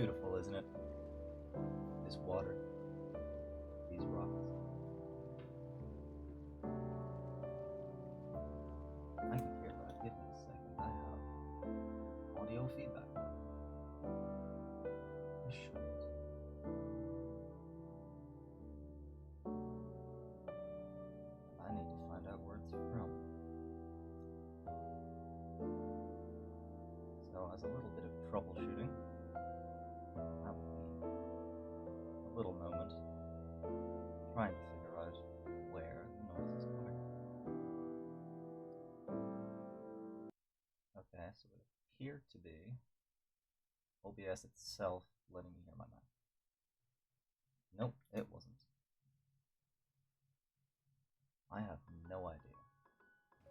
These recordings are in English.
beautiful, isn't it? This water, these rocks. I can hear that. Give me a second. I have audio feedback. I shouldn't. I need to find out where it's from. So, as a little bit of troubleshooting, that would be a little moment trying to figure out where the noise is coming from. Okay, so it appeared to be OBS itself letting me hear my mic. Nope, it wasn't. I have no idea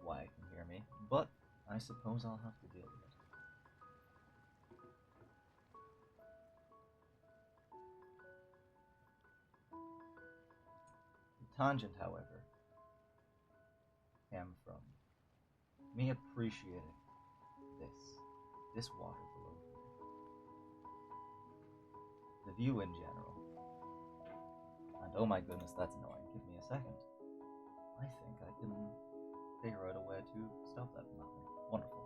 why it can hear me, but I suppose I'll have to deal with it. The tangent, however, came from me appreciating this water below here. The view in general. And oh my goodness, that's annoying. Give me a second. I think I can figure out a way to stop that from happening. Wonderful.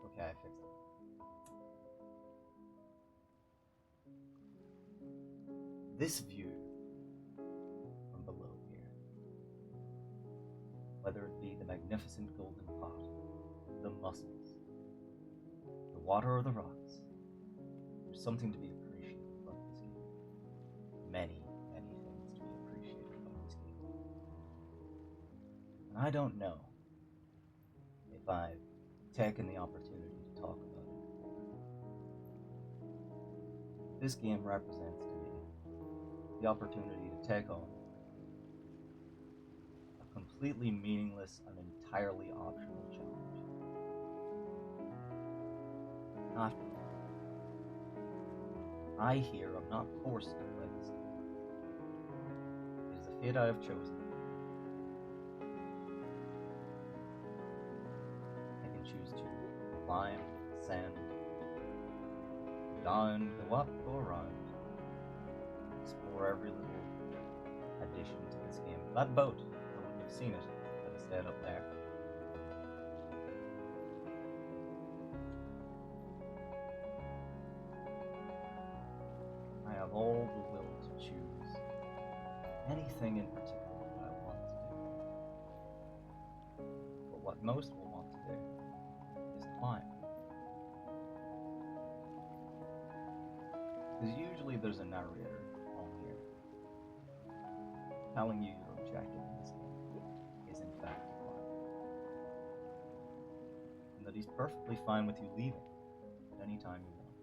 Okay, I fixed it. This view from below here, whether it be the magnificent golden pot, the mussels, the water or the rocks, there's something to be appreciated about this game. Many things to be appreciated about this game. And I don't know if I've taken the opportunity to talk about it before. This game represents to me the opportunity to take on a completely meaningless and entirely optional challenge. After all, I here am not forced to play this game. It is a fate I have chosen. I can choose to climb, ascend, go down, go up, go around, explore every little addition to this game. That boat, I wouldn't have seen it if it stayed up there. I have all the will to choose anything in particular that I want to do. But what most will want to do is climb. Because usually there's a narrator on here telling you your objective in this game is in fact to climb. And that he's perfectly fine with you leaving at any time you want to.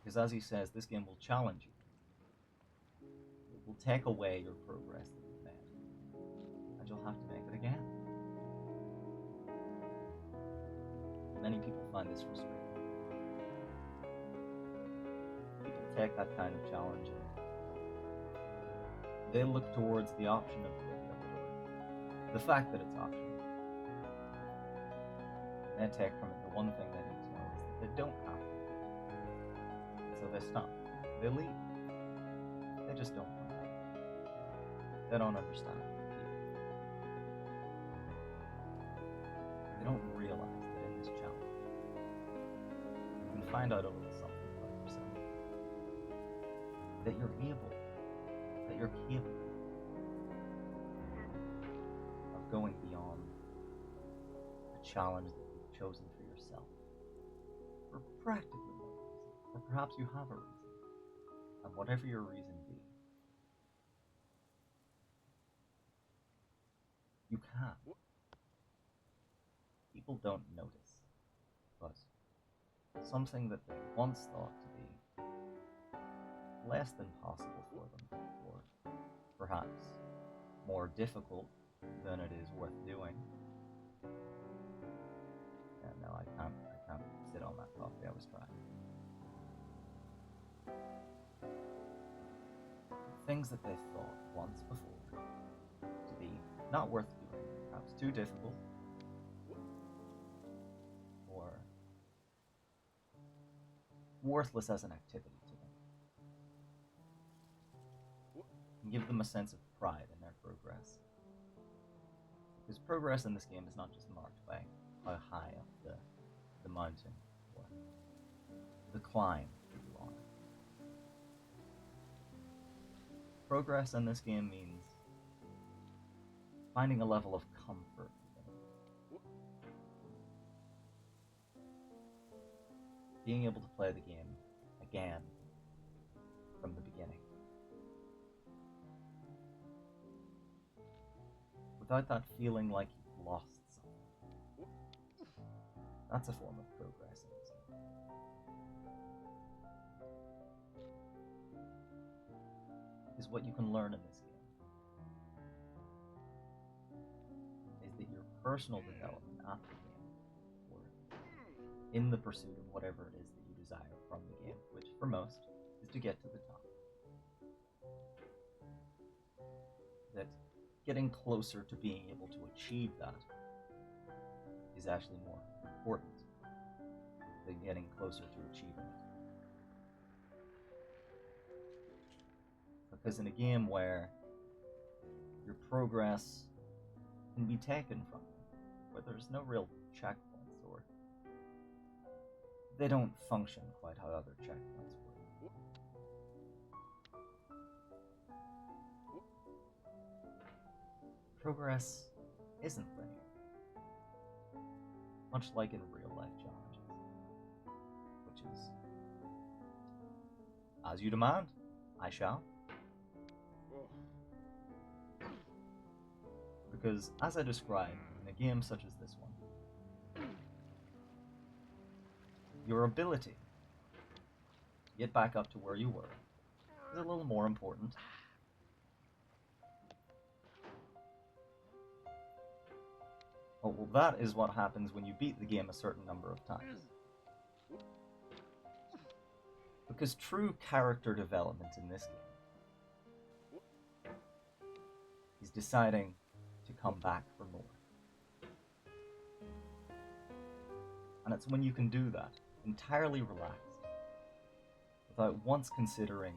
Because as he says, this game will challenge you. It will take away your progress that you've made. And you'll have to make it again. Many people find this frustrating. People take that kind of challenge and they look towards the option of the fact that it's optional. They take from it the one thing they need to know is that they don't have to. So they stop. They leave. They just don't come back. They don't understand it. They don't realize that in this challenge, you can find out a little something about yourself. That you're able, that you're capable of going beyond a challenge that you've chosen for yourself. For practically no reason. Or perhaps you have a reason. And whatever your reason be, you can. People don't notice, but something that they once thought to be less than possible for them, or perhaps more difficult than it is worth doing. Yeah, no, I can't sit on that coffee, I was trying. Things that they thought once before to be not worth doing, perhaps too difficult, worthless as an activity to them. And give them a sense of pride in their progress. Because progress in this game is not just marked by how high up the mountain or the climb that you are. Progress in this game means finding a level of comfort within it. Being able to play the game again from the beginning. Without that feeling like you've lost something. That's a form of progress in this game. Because what you can learn in this game is that your personal development after the game, or in the pursuit of whatever it is that you desire from the game, which for most is to get to the top, that getting closer to being able to achieve that is actually more important than getting closer to achieving it. Because in a game where your progress can be taken from you, where there's no real checkpoints, or they don't function quite how other checkpoints would. Progress isn't linear, much like in real-life challenges, which is, as you demand, I shall. Because, as I described, in a game such as this one, your ability to get back up to where you were is a little more important. Well, that is what happens when you beat the game a certain number of times. Because true character development in this game is deciding to come back for more. And it's when you can do that, entirely relaxed, without once considering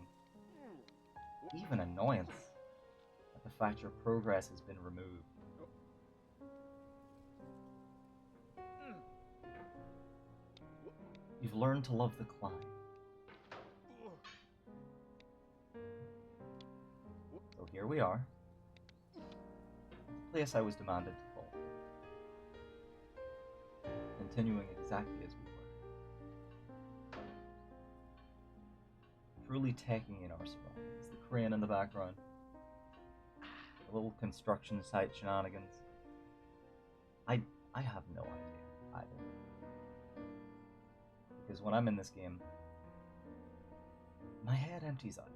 even annoyance at the fact your progress has been removed. You've learned to love the climb. So here we are, the place I was demanded to fall. Continuing exactly as we were. Truly taking in our surroundings. The crane in the background. The little construction site shenanigans. I have no idea either. Because when I'm in this game, my head empties out.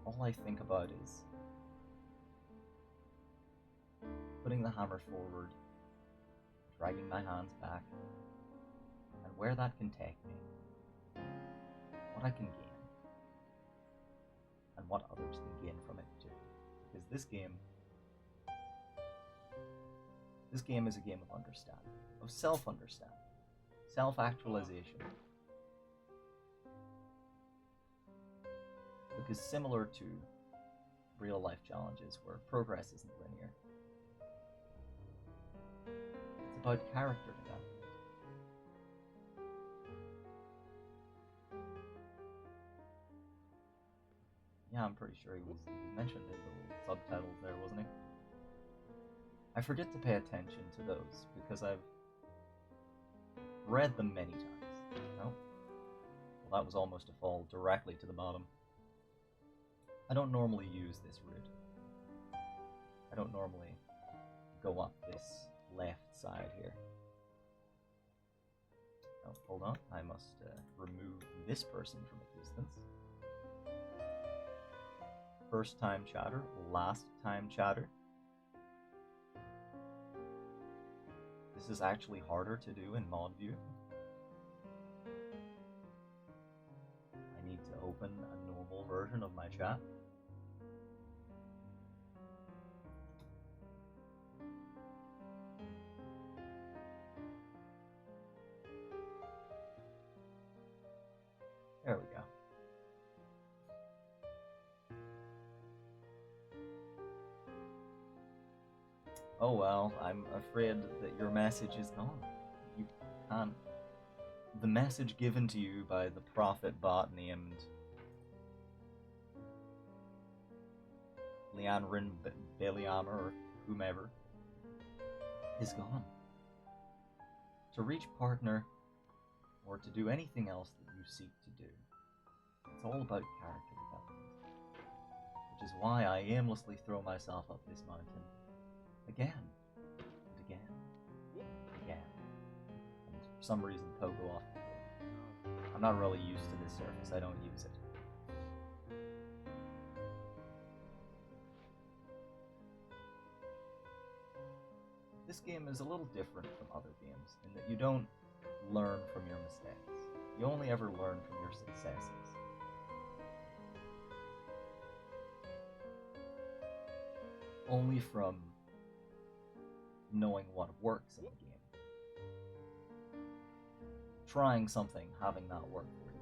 All I think about is putting the hammer forward, dragging my hands back, and where that can take me, what I can gain, and what others can gain from it too. Because this game is a game of understanding, of self-understanding, self-actualization. Because similar to real-life challenges where progress isn't linear, it's about character development. Yeah, I'm pretty sure he was mentioned in the subtitles there, wasn't he? I forget to pay attention to those because I've read them many times. No? Well, that was almost a fall directly to the bottom. I don't normally use this route. I don't normally go up this left side here. Oh, hold on, I must remove this person from a distance. First time chatter, last time chatter. This is actually harder to do in mod view. I need to open a normal version of my chat. Oh well, I'm afraid that your message is gone. You can't. The message given to you by the prophet bot named Leanrin Beliamer or whomever is gone. To reach partner or to do anything else that you seek to do, it's all about character development. Which is why I aimlessly throw myself up this mountain again and again and again. And for some reason pogo off the floor. I'm not really used to this surface, I don't use it. This game is a little different from other games in that you don't learn from your mistakes. You only ever learn from your successes. Only from knowing what works in the game. Trying something, having that work for you.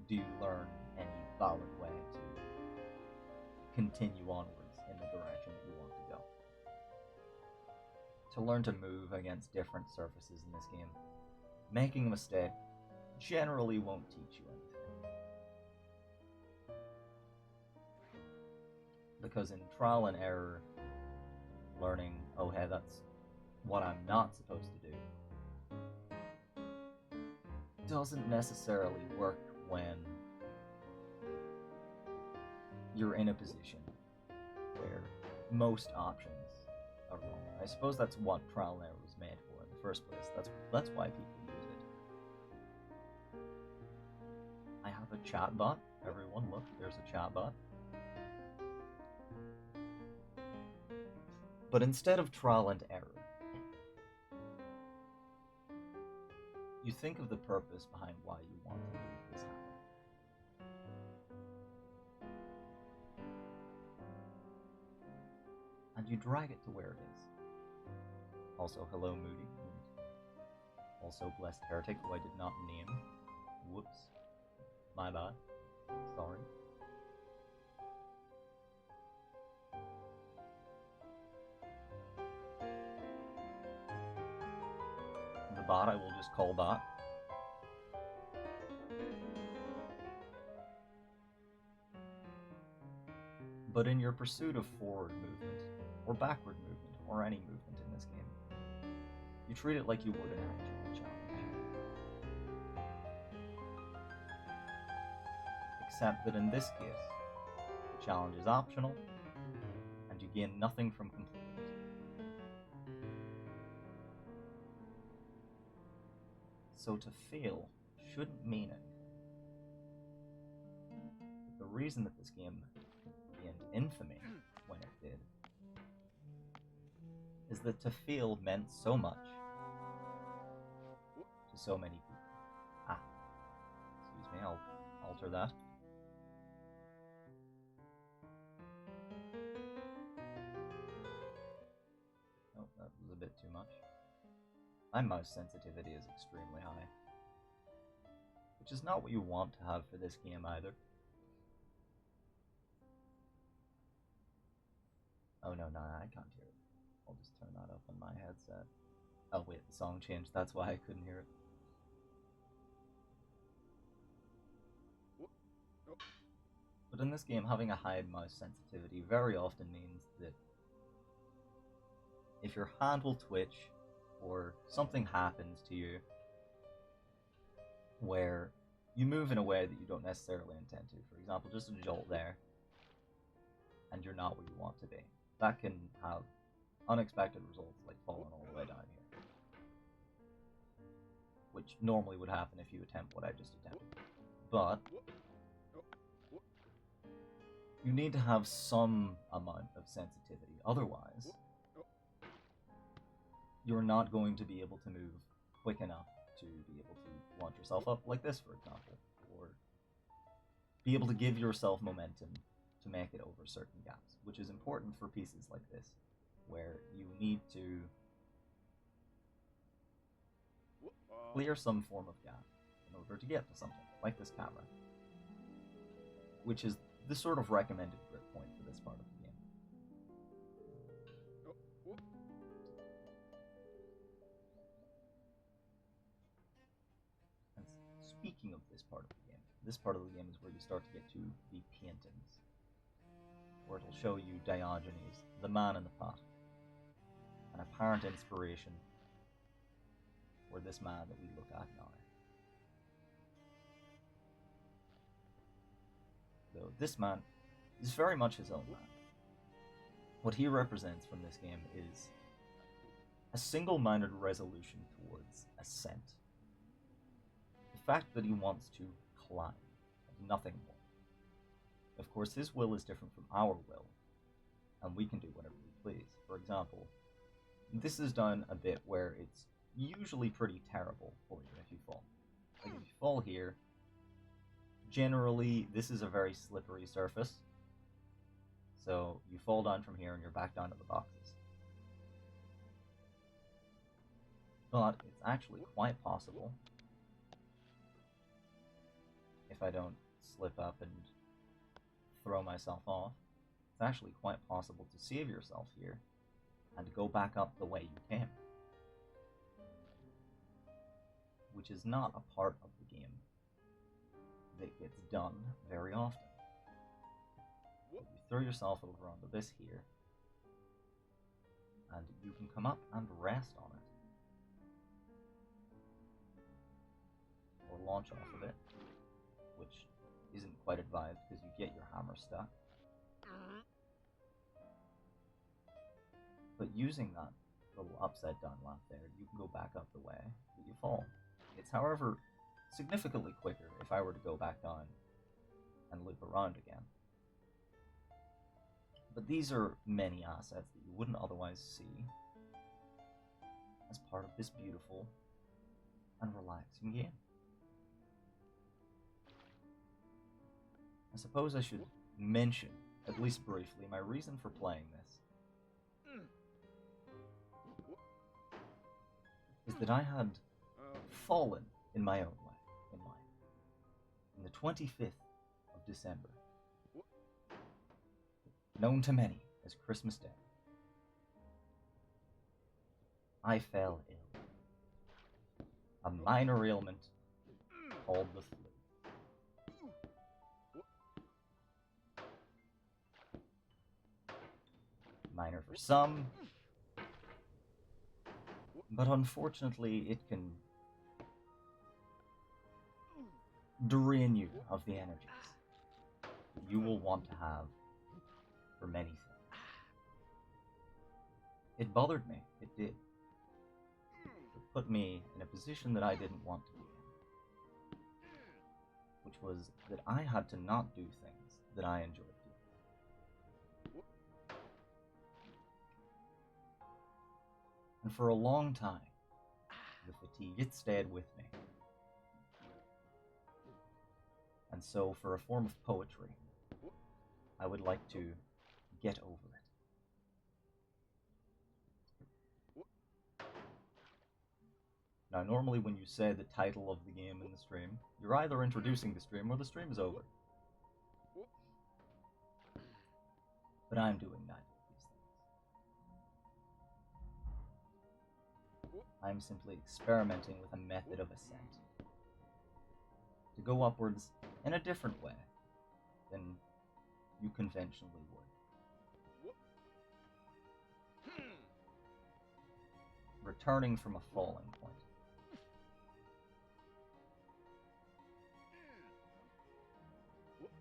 Do you learn any valid way to continue onwards in the direction that you want to go? To learn to move against different surfaces in this game, making a mistake generally won't teach you anything. Because in trial and error, learning, oh hey, that's what I'm not supposed to do, doesn't necessarily work when you're in a position where most options are wrong. I suppose that's what trial and error was made for in the first place. That's why people use it. I have a chatbot. Everyone, look, there's a chatbot. But instead of trial and error, you think of the purpose behind why you want to make this happen. And you drag it to where it is. Also, hello Moody. Also, Blessed Heretic, who I did not name. Whoops. My bad. Sorry. The bot I will just call bot. But in your pursuit of forward movement, or backward movement, or any movement in this game, you treat it like you would an actual challenge. Except that in this case, the challenge is optional, and you gain nothing from completing it. So to fail shouldn't mean anything. But the reason that this game gained infamy when it did is that to fail meant so much to so many people. Excuse me, I'll alter that. Oh, that was a bit too much. My mouse sensitivity is extremely high, which is not what you want to have for this game either. Oh no, I can't hear it. I'll just turn that up on my headset. Oh wait, the song changed, that's why I couldn't hear it. But in this game, having a high mouse sensitivity very often means that if your hand will twitch, or something happens to you where you move in a way that you don't necessarily intend to, for example, just a jolt there, and you're not where you want to be, that can have unexpected results, like falling all the way down here. Which normally would happen if you attempt what I just attempted. But you need to have some amount of sensitivity, otherwise you're not going to be able to move quick enough to be able to launch yourself up like this, for example, or be able to give yourself momentum to make it over certain gaps, which is important for pieces like this, where you need to clear some form of gap in order to get to something, like this camera, which is the sort of recommended grip point for this part of the game. part of the game. This part of the game is where you start to get to the paintings, where it'll show you Diogenes, the man in the pot, an apparent inspiration for this man that we look at now. Though this man is very much his own man. What he represents from this game is a single-minded resolution towards ascent. The fact that he wants to climb, and nothing more. Of course, his will is different from our will, and we can do whatever we please. For example, this is done a bit where it's usually pretty terrible for you if you fall. Like if you fall here, generally this is a very slippery surface, so you fall down from here and you're back down to the boxes. But it's actually quite possible, if I don't slip up and throw myself off, it's actually quite possible to save yourself here and go back up the way you came. Which is not a part of the game that gets done very often. You throw yourself over onto this here, and you can come up and rest on it. Or launch off of it, which isn't quite advised because you get your hammer stuck. But using that little upside down lamp there, you can go back up the way that you fall. It's, however, significantly quicker if I were to go back down and loop around again. But these are many assets that you wouldn't otherwise see as part of this beautiful and relaxing game. I suppose I should mention, at least briefly, my reason for playing this is that I had fallen in my own way, in the 25th of December, known to many as Christmas Day. I fell ill. A minor ailment called the flu. Minor for some, but unfortunately it can drain you of the energies that you will want to have for many things. It bothered me, it did. It put me in a position that I didn't want to be in, which was that I had to not do things that I enjoyed doing. And for a long time, the fatigue, it stayed with me. And so, for a form of poetry, I would like to get over it. Now, normally when you say the title of the game in the stream, you're either introducing the stream or the stream is over. But I'm doing neither of these things. I'm simply experimenting with a method of ascent. To go upwards in a different way than you conventionally would. Returning from a falling point.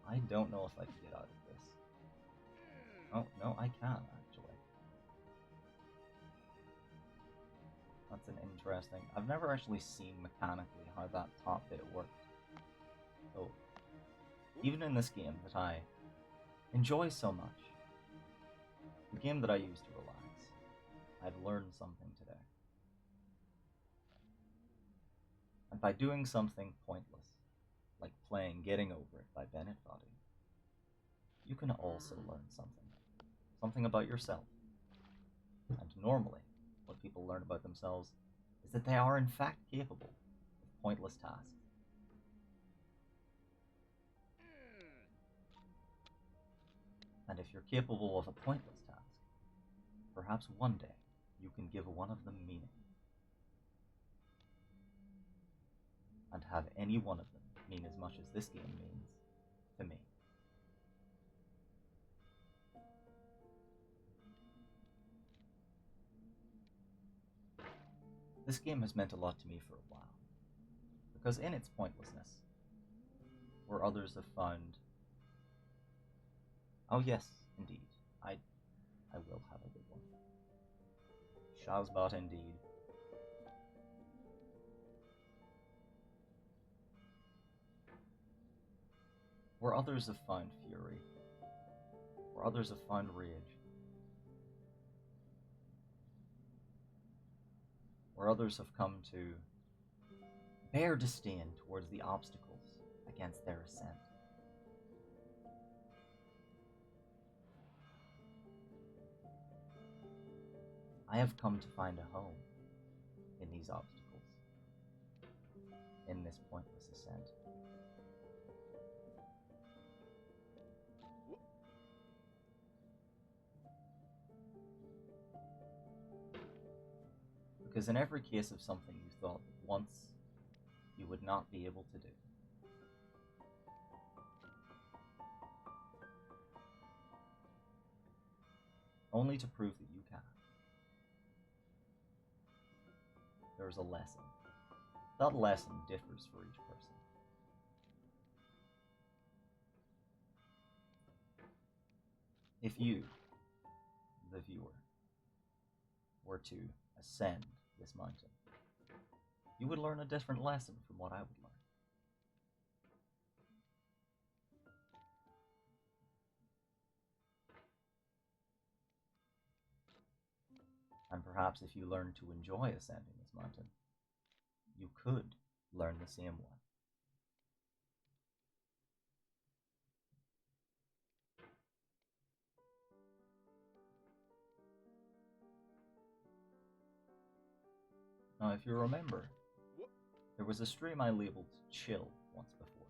I don't know if I can get out of this. Oh, no, I can, actually. That's an interesting... I've never actually seen mechanically how that top bit worked. So, even in this game that I enjoy so much, the game that I use to relax, I've learned something today. And by doing something pointless, like playing Getting Over It by Bennett Foddy, you can also learn something. Something about yourself. And normally, what people learn about themselves is that they are in fact capable of pointless tasks. And if you're capable of a pointless task, perhaps one day you can give one of them meaning. And have any one of them mean as much as this game means to me. This game has meant a lot to me for a while, because in its pointlessness, where others have found... Oh yes, indeed, I will have a good one. Shazbot indeed. Where others have found fury, where others have found rage, where others have come to bear disdain towards the obstacles against their ascent. I have come to find a home in these obstacles, in this pointless ascent. Because in every case of something you thought that once you would not be able to do, only to prove that you can, there's a lesson. That lesson differs for each person. If you, the viewer, were to ascend this mountain, you would learn a different lesson from what I would learn. And perhaps if you learned to enjoy ascending this mountain, you could learn the same one. Now, if you remember, there was a stream I labeled chill once before,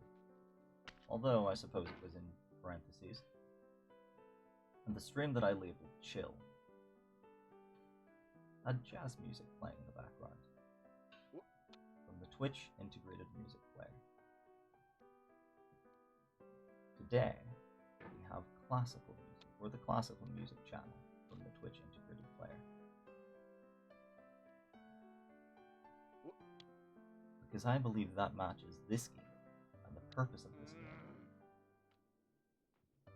although I suppose it was in parentheses. And the stream that I labeled chill had jazz music playing in the background from the Twitch integrated music player. Today, we have classical music, or the classical music channel from the Twitch integrated player. Because I believe that matches this game and the purpose of this game.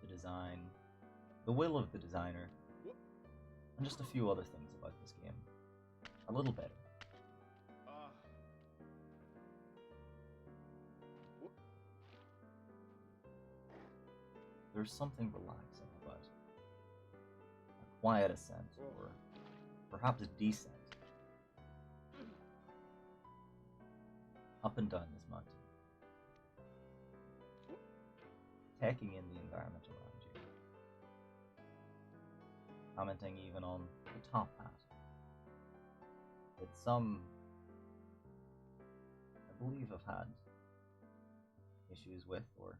The design, the will of the designer, and just a few other things about this game a little better. There's something relaxing about a quiet ascent, or perhaps a descent, up and down this mountain, taking in the environment around you, commenting even on the top hat that some, I believe, have had issues with, or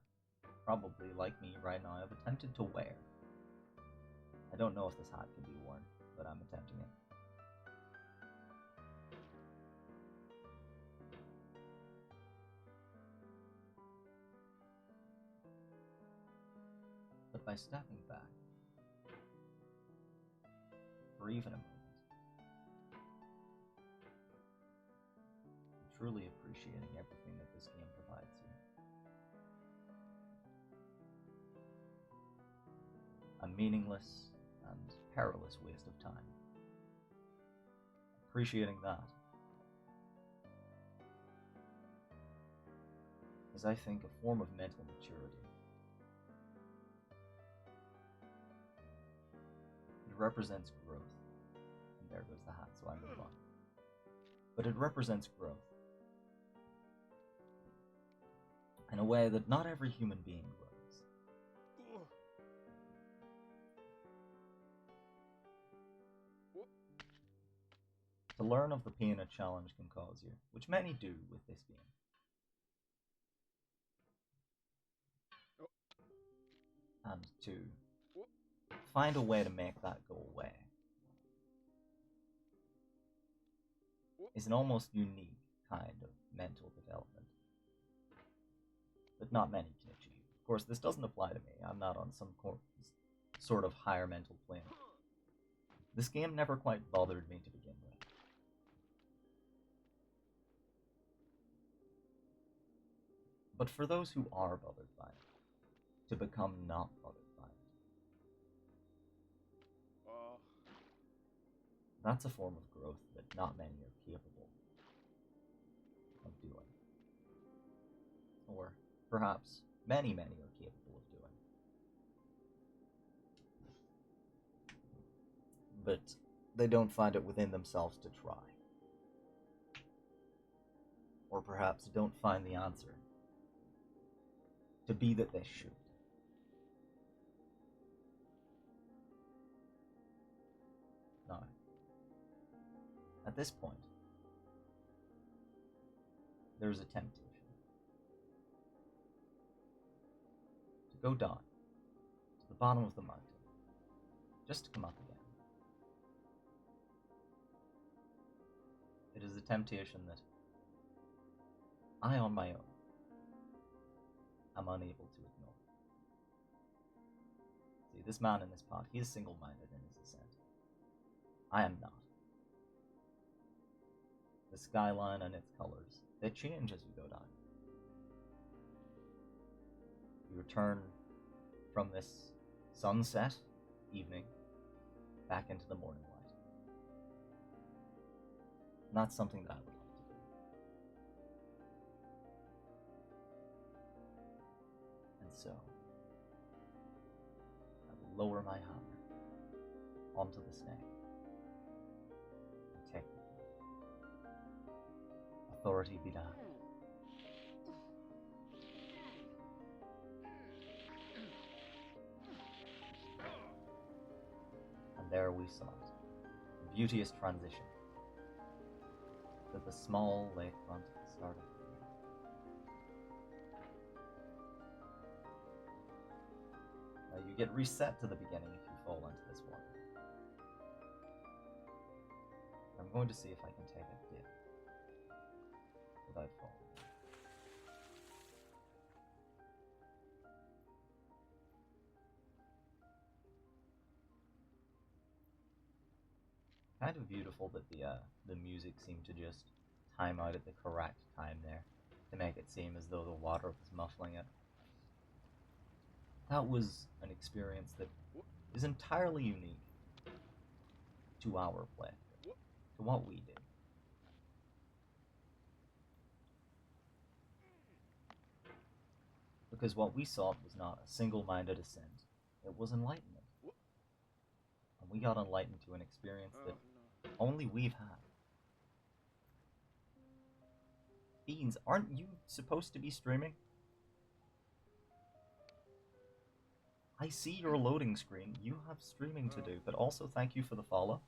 probably, like me right now, have attempted to wear. I don't know if this hat can be worn, but I'm attempting it. But by stepping back, for even a moment, truly appreciating everything that this game provides you. A meaningless and perilous waste of time. Appreciating that is, I think, a form of mental maturity. It represents growth. And there goes the hat, so I move on. But it represents growth in a way that not every human being grows. To learn of the pain a challenge can cause you, which many do with this game. And to find a way to make that go away is an almost unique kind of mental development. but not many can achieve. Of course, this doesn't apply to me. I'm not on some sort of higher mental plane. This game never quite bothered me to begin with. But for those who are bothered by it, to become not bothered by it, that's a form of growth that not many are capable of doing. Or perhaps many are capable of doing. But they don't find it within themselves to try. Or perhaps don't find the answer to be that they should. Now, at this point, there's a temptation to go down to the bottom of the mountain, just to come up again. It is a temptation that I, on my own, am unable to ignore. See, this man in this pot, he is single-minded in his ascent. I am not. The skyline and its colors, they change as you go down. You return from this sunset evening back into the morning light. And that's something that I would like to do. And so, I will lower my hammer onto the snake and take it. Authority be done. And there we saw it, a beauteous transition to the small lakefront at the start of the game. Now you get reset to the beginning if you fall into this water. I'm going to see if I can take a dip without falling. Kind of beautiful that the music seemed to just time out at the correct time there to make it seem as though the water was muffling it. That was an experience that is entirely unique to our play, to what we did. Because what we sought was not a single-minded ascent, it was enlightenment. And we got enlightened to an experience that only we've had. Beans, aren't you supposed to be streaming? I see your loading screen. You have streaming to do, but also thank you for the follow.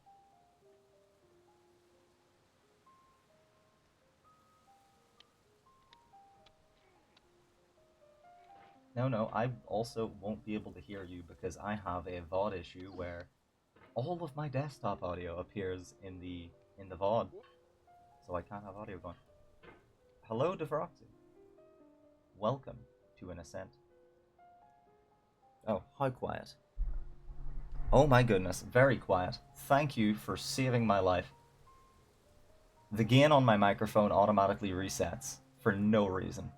No, I also won't be able to hear you because I have a VOD issue where all of my desktop audio appears in the VOD, so I can't have audio going. Hello, Devroxy. Welcome to an ascent. Oh, how quiet. Oh my goodness, very quiet. Thank you for saving my life. The gain on my microphone automatically resets for no reason.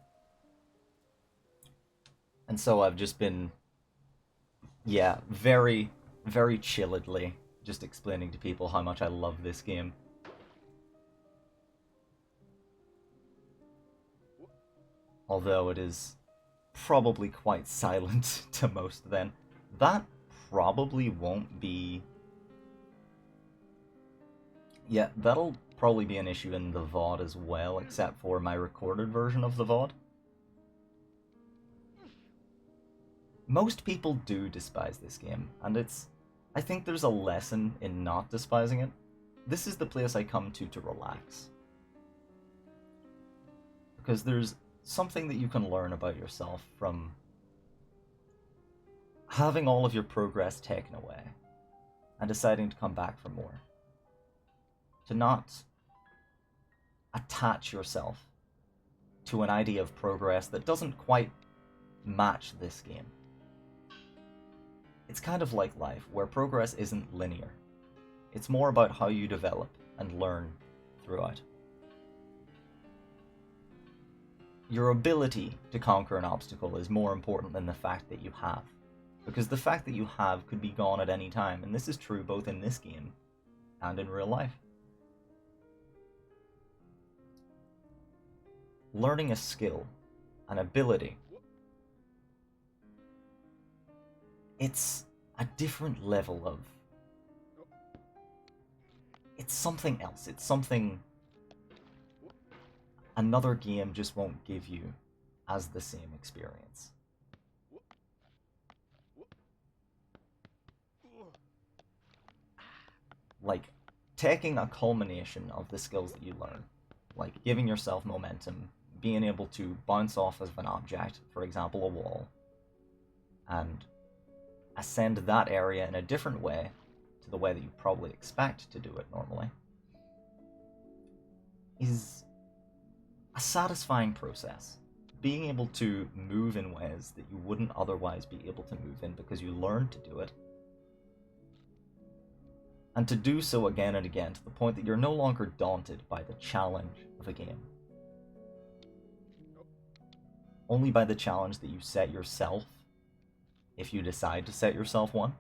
And so I've just been, yeah, very chilledly just explaining to people how much I love this game. Although it is probably quite silent to most then. That probably won't be... Yeah, that'll probably be an issue in the VOD as well, except for my recorded version of the VOD. Most people do despise this game, and I think there's a lesson in not despising it. This is the place I come to relax. Because there's something that you can learn about yourself from having all of your progress taken away and deciding to come back for more. To not attach yourself to an idea of progress that doesn't quite match this game. It's kind of like life, where progress isn't linear. It's more about how you develop and learn throughout. Your ability to conquer an obstacle is more important than the fact that you have, because the fact that you have could be gone at any time, and this is true both in this game and in real life. Learning a skill, an ability, it's a different level of... It's something else. It's something another game just won't give you as the same experience. Like, taking a culmination of the skills that you learn, like giving yourself momentum, being able to bounce off of an object, for example a wall, and ascend that area in a different way to the way that you probably expect to do it normally, is a satisfying process. Being able to move in ways that you wouldn't otherwise be able to move in because you learned to do it, and to do so again and again to the point that you're no longer daunted by the challenge of a game. Only by the challenge that you set yourself, if you decide to set yourself one,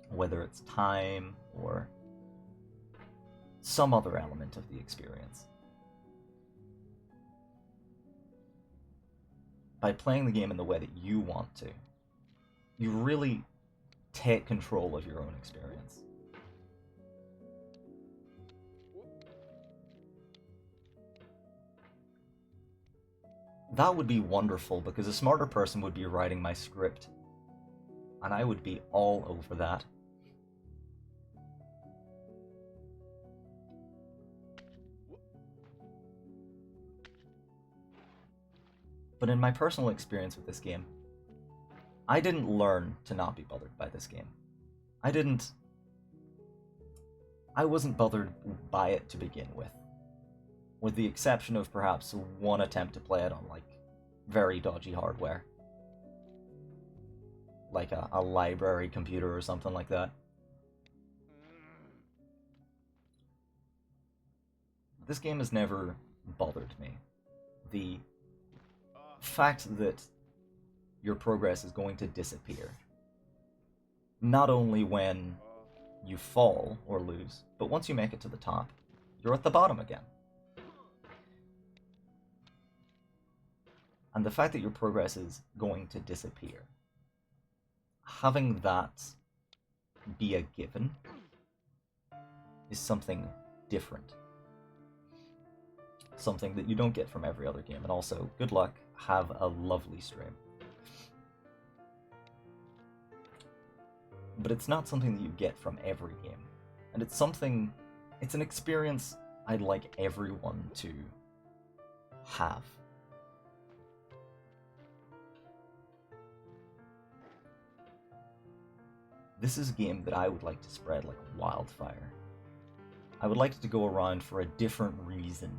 whether it's time or some other element of the experience. By playing the game in the way that you want to, you really take control of your own experience. That would be wonderful, because a smarter person would be writing my script, and I would be all over that. But in my personal experience with this game, I didn't learn to not be bothered by this game. I wasn't bothered by it to begin with the exception of perhaps one attempt to play it on, like, very dodgy hardware. Like a library computer or something like that. This game has never bothered me. The fact that your progress is going to disappear, not only when you fall or lose, but once you make it to the top, you're at the bottom again. And the fact that your progress is going to disappear, having that be a given is something different. Something that you don't get from every other game. And also, good luck, have a lovely stream. But it's not something that you get from every game. And it's an experience I'd like everyone to have. This is a game that I would like to spread like wildfire. I would like it to go around for a different reason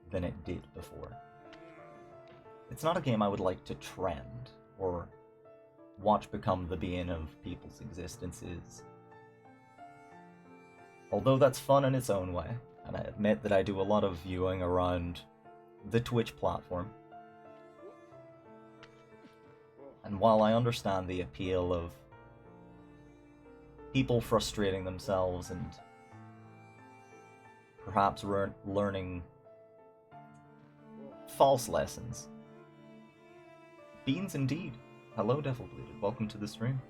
than it did before. It's not a game I would like to trend or watch become the bane of people's existences. Although that's fun in its own way, and I admit that I do a lot of viewing around the Twitch platform. And while I understand the appeal of people frustrating themselves and perhaps learning false lessons. Beans indeed. Hello, Devil Bleeded. Welcome to the stream.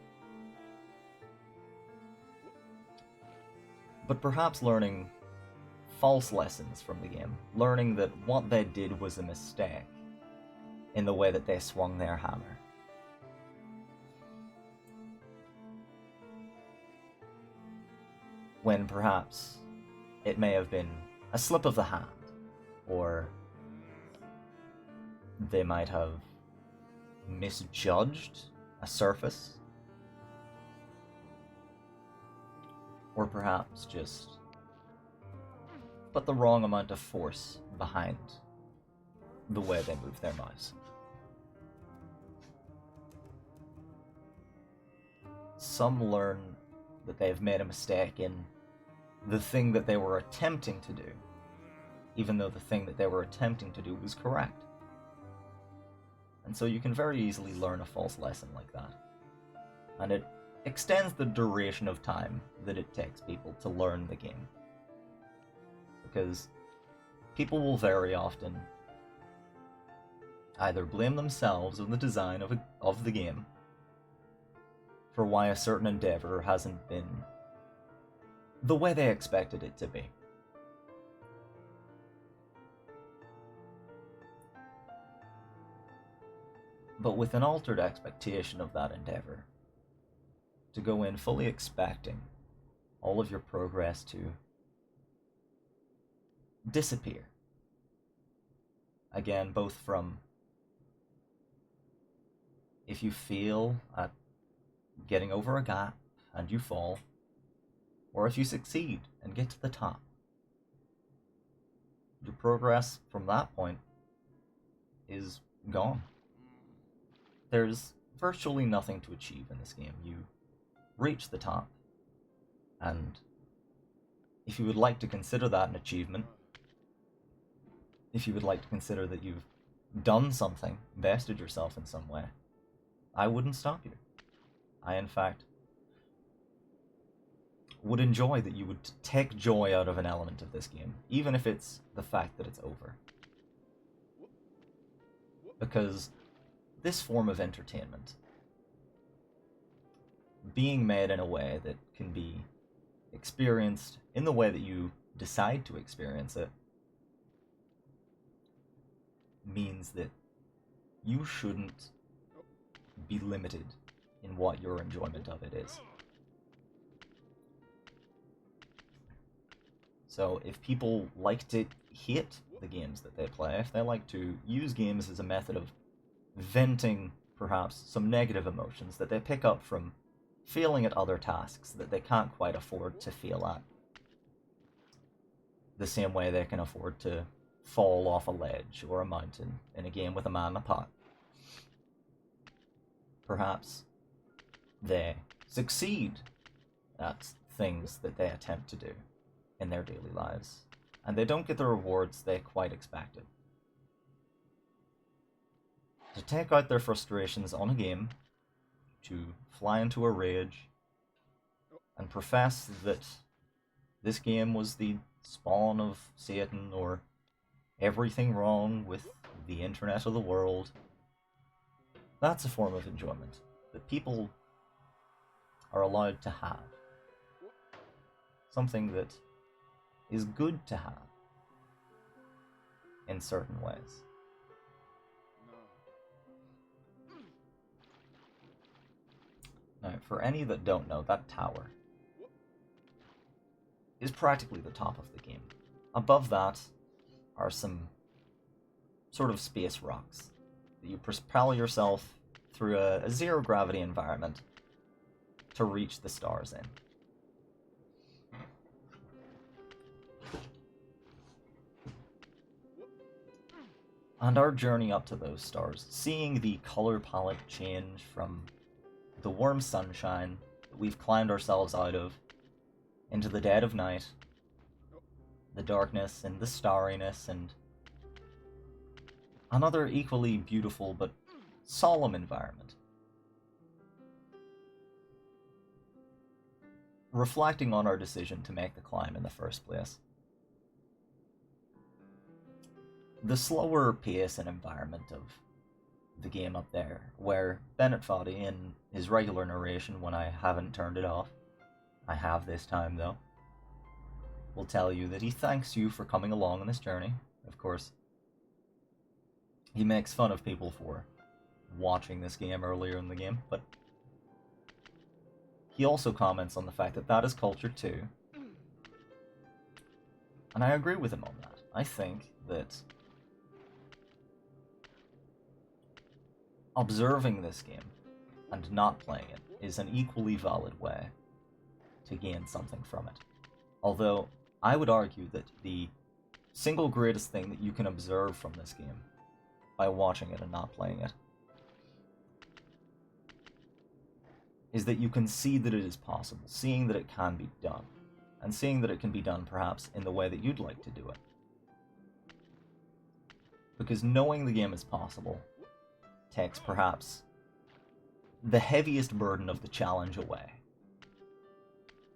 But perhaps learning false lessons from the game. Learning that what they did was a mistake in the way that they swung their hammer. When perhaps it may have been a slip of the hand, or they might have misjudged a surface, or perhaps just put the wrong amount of force behind the way they move their mouse. some learn that they've made a mistake in the thing that they were attempting to do, even though the thing that they were attempting to do was correct. And so you can very easily learn a false lesson like that. And it extends the duration of time that it takes people to learn the game. Because people will very often either blame themselves or the design of the game for why a certain endeavor hasn't been the way they expected it to be. But with an altered expectation of that endeavor, to go in fully expecting all of your progress to disappear. Again, both from if you fail at getting over a gap and you fall, or if you succeed and get to the top. Your progress from that point is gone. There's virtually nothing to achieve in this game. You reach the top, and if you would like to consider that an achievement, if you would like to consider that you've done something, vested yourself in some way, I wouldn't stop you. I, in fact, would enjoy that you would take joy out of an element of this game, even if it's the fact that it's over. Because this form of entertainment, being made in a way that can be experienced in the way that you decide to experience it, means that you shouldn't be limited in what your enjoyment of it is. So if people like to hate the games that they play, if they like to use games as a method of venting perhaps some negative emotions that they pick up from failing at other tasks that they can't quite afford to fail at, the same way they can afford to fall off a ledge or a mountain in a game with a man in a pot, perhaps they succeed at things that they attempt to do in their daily lives, and they don't get the rewards they quite expected. To take out their frustrations on a game, to fly into a rage, and profess that this game was the spawn of Satan or everything wrong with the internet of the world, that's a form of enjoyment that people are allowed to have. Something that is good to have in certain ways. Now, for any that don't know, that tower is practically the top of the game. Above that are some sort of space rocks that you propel yourself through a zero-gravity environment to reach the stars in. And our journey up to those stars, seeing the color palette change from the warm sunshine that we've climbed ourselves out of into the dead of night, the darkness and the starriness, and another equally beautiful but solemn environment. Reflecting on our decision to make the climb in the first place. The slower pace and environment of the game up there, where Bennett Foddy, in his regular narration when I haven't turned it off, I have this time though, will tell you that he thanks you for coming along on this journey. Of course, he makes fun of people for watching this game earlier in the game, but he also comments on the fact that that is culture too. And I agree with him on that. I think that observing this game and not playing it is an equally valid way to gain something from it. Although, I would argue that the single greatest thing that you can observe from this game by watching it and not playing it is that you can see that it is possible, seeing that it can be done, and seeing that it can be done perhaps in the way that you'd like to do it. Because knowing the game is possible takes perhaps the heaviest burden of the challenge away.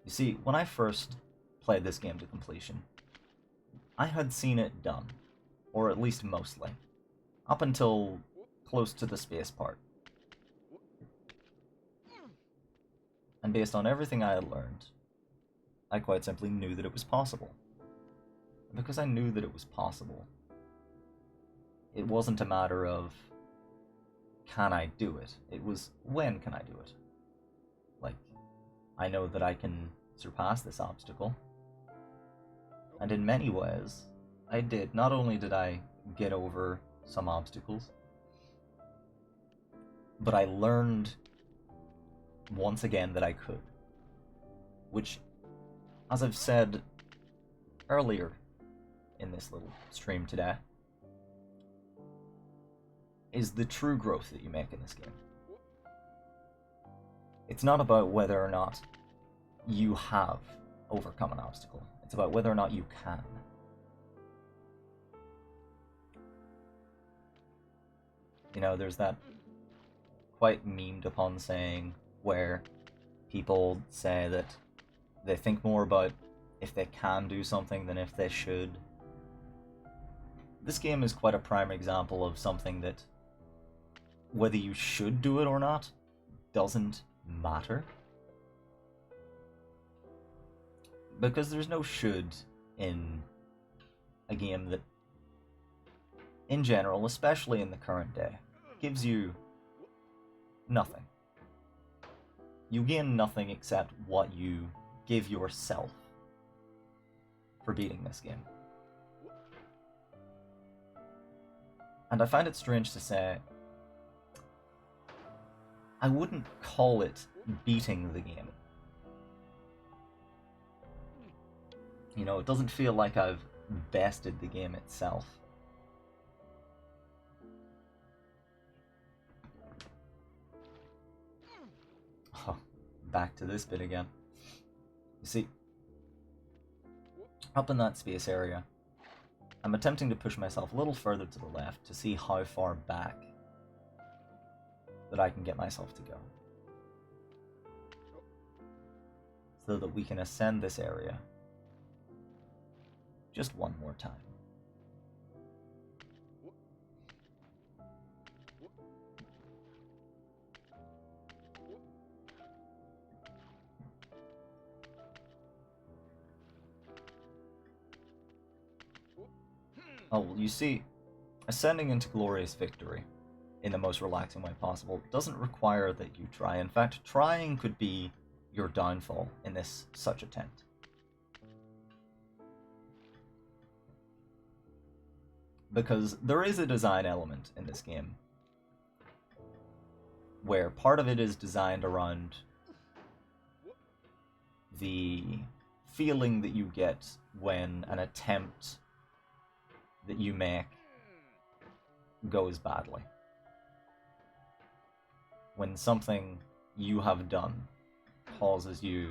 You see, when I first played this game to completion, I had seen it done, or at least mostly, up until close to the space part. And based on everything I had learned, I quite simply knew that it was possible. And because I knew that it was possible, it wasn't a matter of, can I do it? It was, when can I do it? Like, I know that I can surpass this obstacle. And in many ways, I did. Not only did I get over some obstacles, but I learned once again that I could. Which, as I've said earlier in this little stream today, is the true growth that you make in this game. It's not about whether or not you have overcome an obstacle. It's about whether or not you can. You know, there's that quite memed upon saying where people say that they think more about if they can do something than if they should. This game is quite a prime example of something that, whether you should do it or not, doesn't matter. Because there's no should in a game that, in general, especially in the current day, gives you nothing. You gain nothing except what you give yourself for beating this game. And I find it strange to say, I wouldn't call it beating the game. You know, it doesn't feel like I've bested the game itself. Oh, back to this bit again. You see, up in that space area, I'm attempting to push myself a little further to the left to see how far back that I can get myself to go, so that we can ascend this area just one more time. Oh, well, you see, ascending into glorious victory in the most relaxing way possible doesn't require that you try. In fact, trying could be your downfall in this such attempt. Because there is a design element in this game where part of it is designed around the feeling that you get when an attempt that you make goes badly. When something you have done causes you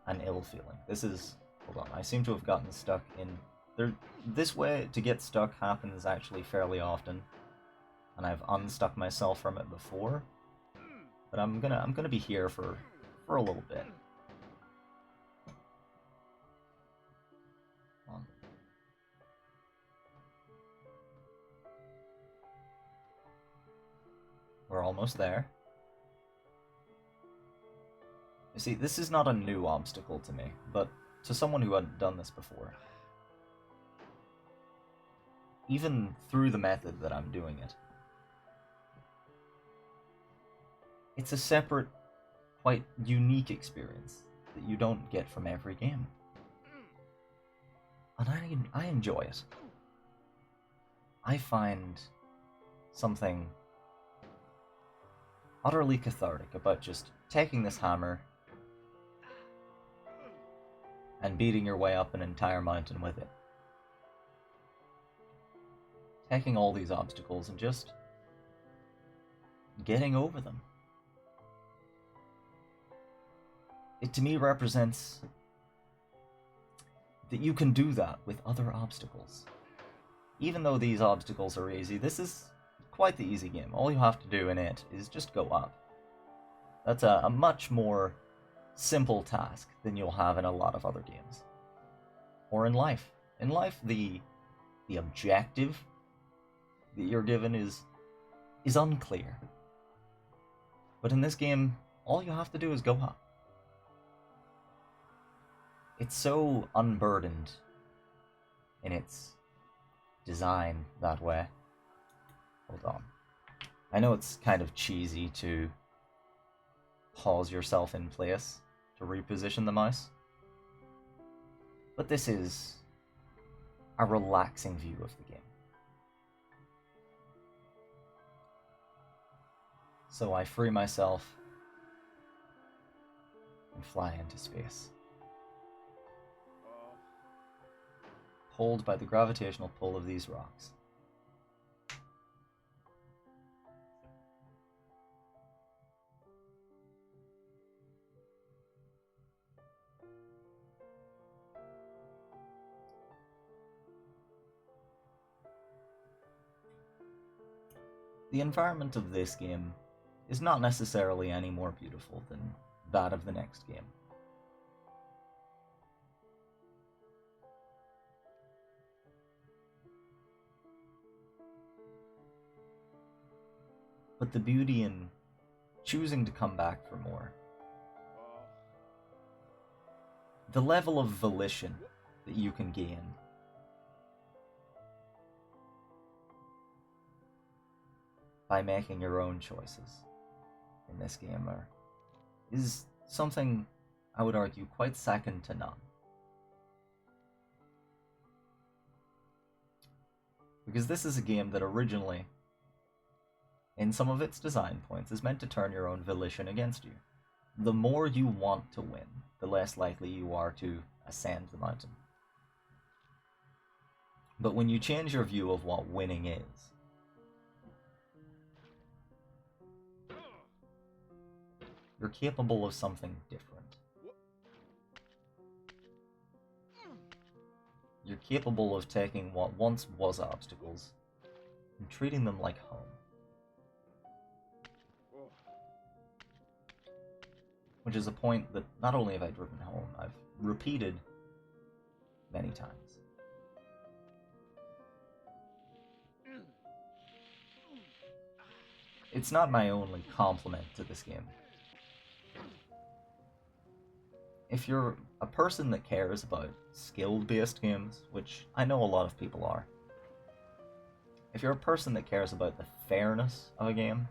an ill feeling. This is... hold on, I seem to have gotten stuck in... This way to get stuck happens actually fairly often, and I've unstuck myself from it before, but I'm gonna be here for a little bit. We're almost there. You see, this is not a new obstacle to me, but to someone who hadn't done this before, even through the method that I'm doing it, it's a separate, quite unique experience that you don't get from every game. And I enjoy it. I find something utterly cathartic about just taking this hammer and beating your way up an entire mountain with it. Taking all these obstacles and just getting over them. it to me represents that you can do that with other obstacles. Even though these obstacles are easy, this is quite the easy game. All you have to do in it is just go up. That's a much more simple task than you'll have in a lot of other games. Or in life. In life, the objective that you're given is unclear. But in this game, all you have to do is go up. It's so unburdened in its design that way. Hold on. I know it's kind of cheesy to pause yourself in place to reposition the mouse, but this is a relaxing view of the game. So I free myself and fly into space. Pulled by the gravitational pull of these rocks. The environment of this game is not necessarily any more beautiful than that of the next game. But the beauty in choosing to come back for more, the level of volition that you can gain, by making your own choices in this game is something I would argue quite second to none. Because this is a game that originally, in some of its design points, is meant to turn your own volition against you. The more you want to win, the less likely you are to ascend the mountain. But when you change your view of what winning is, you're capable of something different. You're capable of taking what once was obstacles and treating them like home. Which is a point that not only have I driven home, I've repeated many times. It's not my only compliment to this game. If you're a person that cares about skill-based games, which I know a lot of people are, if you're a person that cares about the fairness of a game,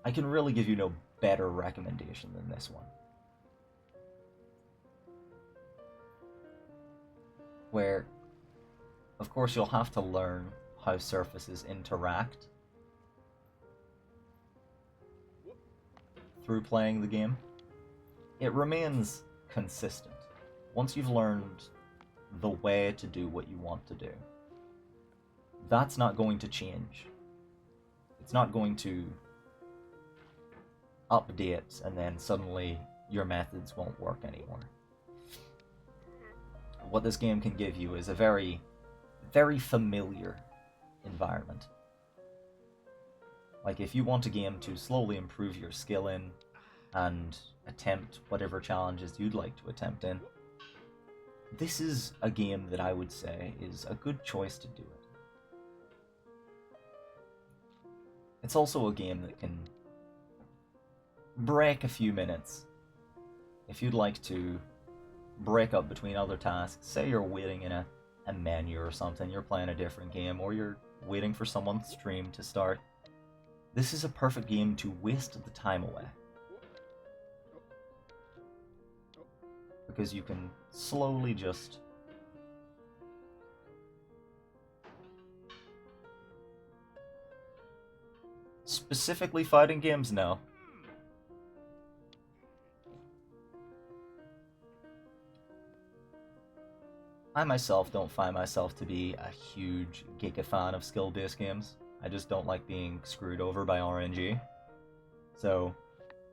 I can really give you no better recommendation than this one. Where, of course, you'll have to learn how surfaces interact through playing the game. It remains consistent. Once you've learned the way to do what you want to do, that's not going to change. It's not going to update and then suddenly your methods won't work anymore. What this game can give you is a very, very familiar environment. Like, if you want a game to slowly improve your skill in and attempt whatever challenges you'd like to attempt in, this is a game that I would say is a good choice to do it. It's also a game that can break a few minutes. If you'd like to break up between other tasks, say you're waiting in a menu or something, you're playing a different game, or you're waiting for someone's stream to start, this is a perfect game to waste the time away. Because you can slowly just specifically fighting games now. I myself don't find myself to be a huge giga fan of skill-based games. I just don't like being screwed over by RNG. So,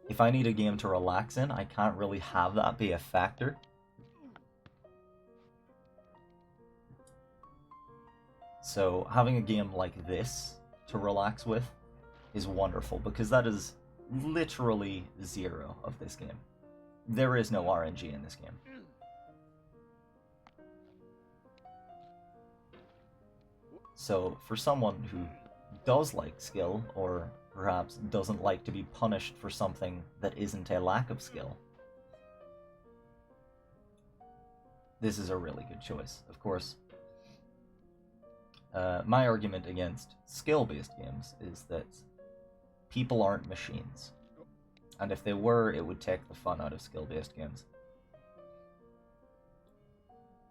if I need a game to relax in, I can't really have that be a factor. So having a game like this to relax with is wonderful, because that is literally zero of this game. There is no RNG in this game. So for someone who does like skill, or perhaps doesn't like to be punished for something that isn't a lack of skill, this is a really good choice. Of course, my argument against skill-based games is that people aren't machines. And if they were, it would take the fun out of skill-based games.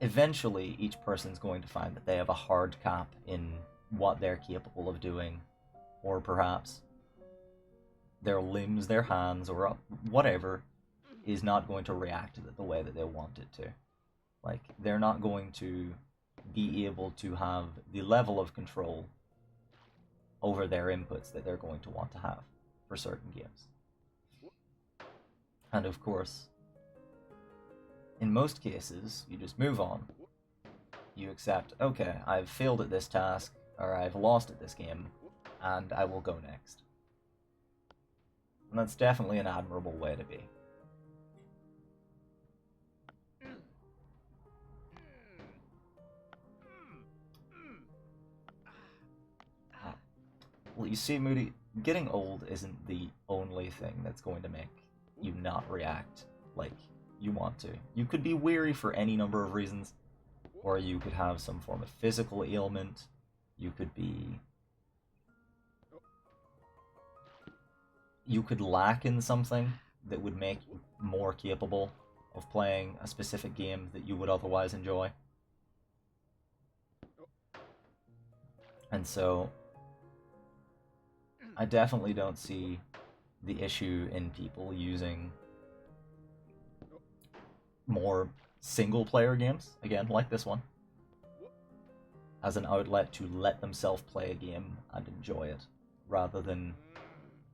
Eventually, each person's going to find that they have a hard cap in what they're capable of doing, or perhaps their limbs, their hands, or whatever is not going to react the way that they want it to. Like, they're not going to be able to have the level of control over their inputs that they're going to want to have for certain games. And of course, in most cases, you just move on. You accept, okay, I've failed at this task, or I've lost at this game, and I will go next. And that's definitely an admirable way to be. Well, you see, Moody, getting old isn't the only thing that's going to make you not react like you want to. You could be weary for any number of reasons, or you could have some form of physical ailment. You could lack in something that would make you more capable of playing a specific game that you would otherwise enjoy. And so I definitely don't see the issue in people using more single-player games, again, like this one, as an outlet to let themselves play a game and enjoy it, rather than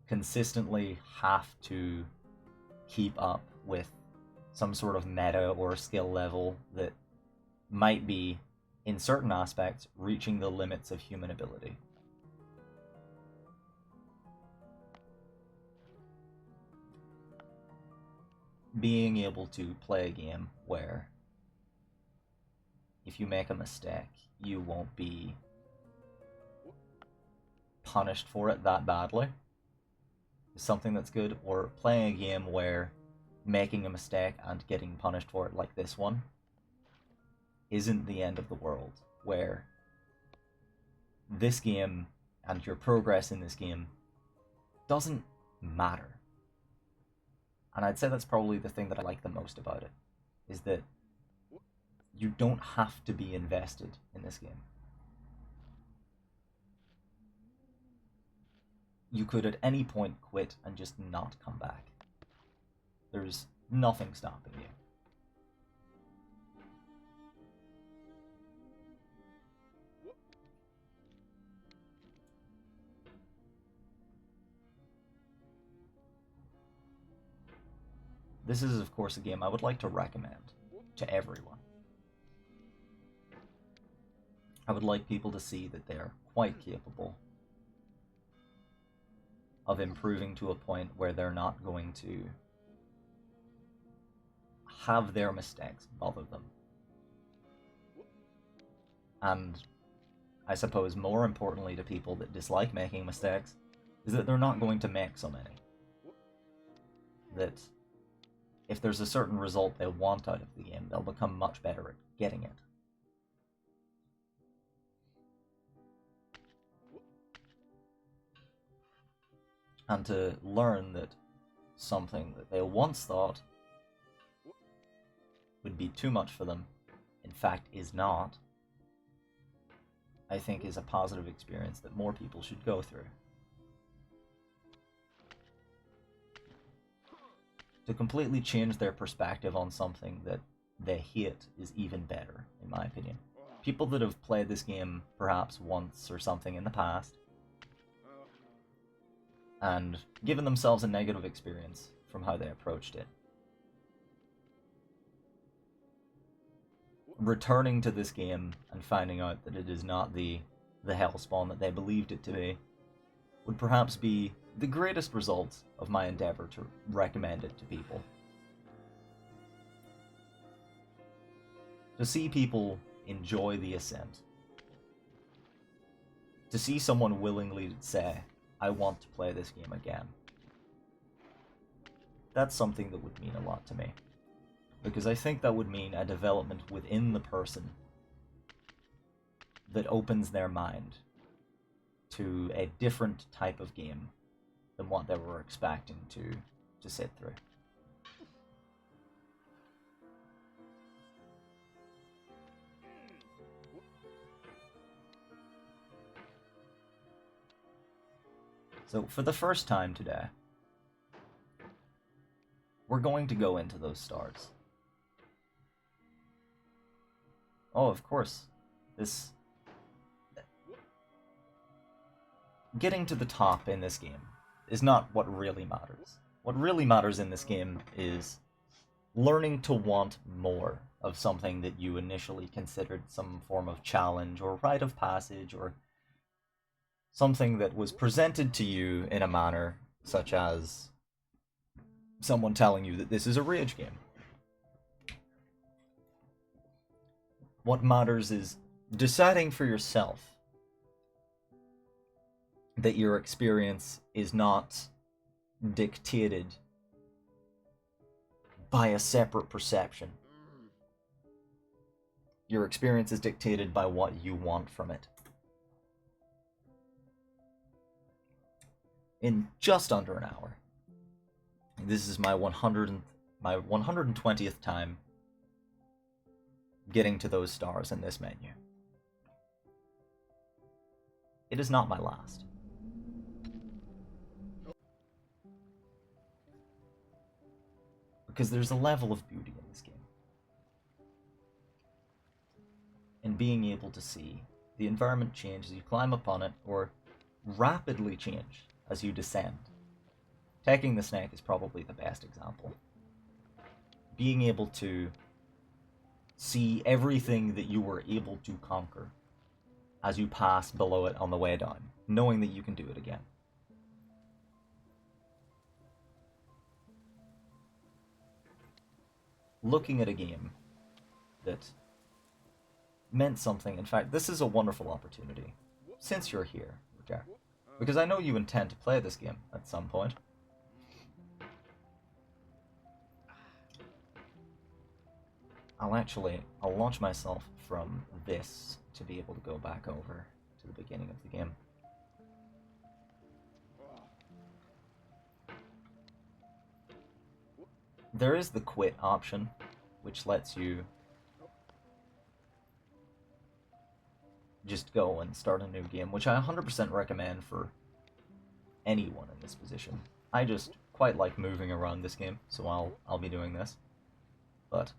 consistently have to keep up with some sort of meta or skill level that might be, in certain aspects, reaching the limits of human ability. Being able to play a game where if you make a mistake, you won't be punished for it that badly is something that's good, or playing a game where making a mistake and getting punished for it, like this one, isn't the end of the world, where this game and your progress in this game doesn't matter. And I'd say that's probably the thing that I like the most about it, is that you don't have to be invested in this game. You could at any point quit and just not come back. There's nothing stopping you. This is, of course, a game I would like to recommend to everyone. I would like people to see that they are quite capable of improving to a point where they're not going to have their mistakes bother them. And I suppose more importantly to people that dislike making mistakes is that they're not going to make so many. That if there's a certain result they want out of the game, they'll become much better at getting it. And to learn that something that they once thought would be too much for them, in fact is not, I think is a positive experience that more people should go through. To completely change their perspective on something that they hate is even better, in my opinion. People that have played this game perhaps once or something in the past and given themselves a negative experience from how they approached it. Returning to this game and finding out that it is not the hellspawn that they believed it to be would perhaps be the greatest result of my endeavor to recommend it to people. To see people enjoy the Ascent, to see someone willingly say, I want to play this game again, that's something that would mean a lot to me. Because I think that would mean a development within the person that opens their mind to a different type of game than what they were expecting to sit through. So for the first time today, we're going to go into those stars. Oh, of course, this... Getting to the top in this game is not what really matters. What really matters in this game is learning to want more of something that you initially considered some form of challenge or rite of passage, or something that was presented to you in a manner such as someone telling you that this is a rage game. What matters is deciding for yourself that your experience is not dictated by a separate perception. Your experience is dictated by what you want from it. In just under an hour, this is my 120th time getting to those stars in this menu. It is not my last. Because there's a level of beauty in this game. And being able to see the environment change as you climb up on it, or rapidly change as you descend. Taking the snake is probably the best example. Being able to see everything that you were able to conquer as you pass below it on the way down, knowing that you can do it again. Looking at a game that meant something. In fact, this is a wonderful opportunity, since you're here, okay? Because I know you intend to play this game at some point. I'll launch myself from this to be able to go back over to the beginning of the game. There is the quit option, which lets you just go and start a new game, which I 100% recommend for anyone in this position. I just quite like moving around this game, so I'll be doing this. But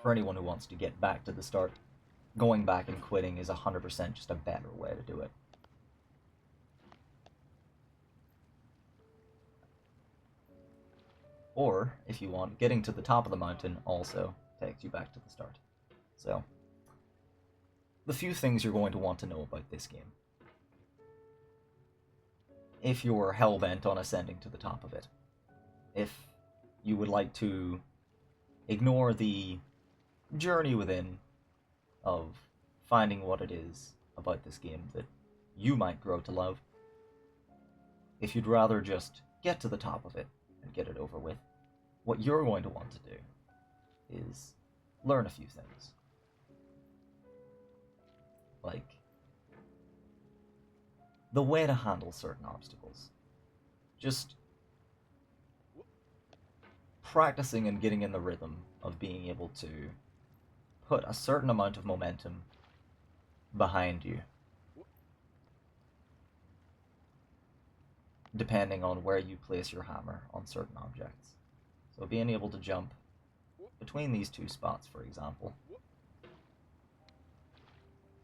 for anyone who wants to get back to the start, going back and quitting is 100% just a better way to do it. Or, if you want, getting to the top of the mountain also takes you back to the start. So, the few things you're going to want to know about this game, if you're hell-bent on ascending to the top of it. If you would like to ignore the journey within of finding what it is about this game that you might grow to love. If you'd rather just get to the top of it and get it over with, what you're going to want to do is learn a few things. Like the way to handle certain obstacles. Just practicing and getting in the rhythm of being able to put a certain amount of momentum behind you, depending on where you place your hammer on certain objects. So being able to jump between these two spots, for example,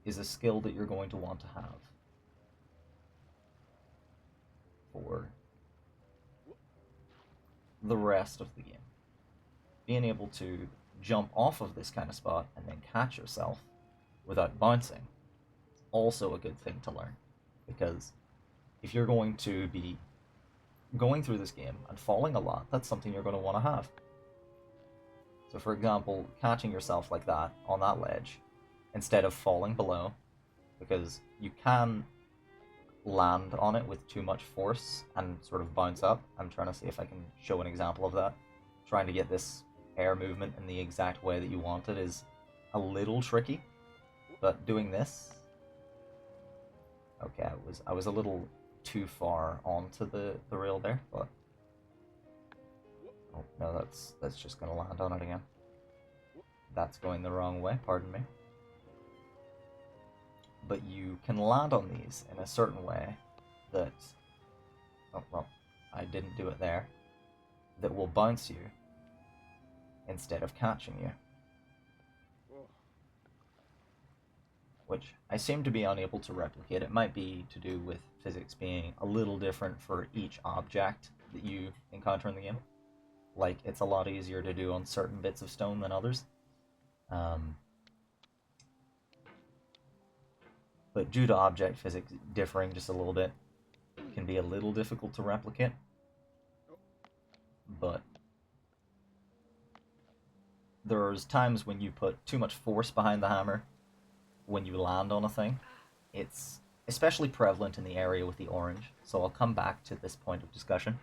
is a skill that you're going to want to have. the rest of the game. Being able to jump off of this kind of spot and then catch yourself without bouncing, also a good thing to learn. Because if you're going to be going through this game and falling a lot, that's something you're going to want to have. So for example, catching yourself like that on that ledge instead of falling below, because you can land on it with too much force and sort of bounce up. I'm trying to see if I can show an example of that. Trying to get this air movement in the exact way that you want it is a little tricky, but doing this... Okay, I was a little too far onto the rail there, but... Oh, no, that's just going to land on it again. That's going the wrong way, pardon me. But you can land on these in a certain way that... Oh, well, I didn't do it there. That will bounce you instead of catching you. Which I seem to be unable to replicate. It might be to do with physics being a little different for each object that you encounter in the game. Like, it's a lot easier to do on certain bits of stone than others. But due to object physics differing just a little bit, it can be a little difficult to replicate. But there's times when you put too much force behind the hammer when you land on a thing. It's especially prevalent in the area with the orange, so I'll come back to this point of discussion.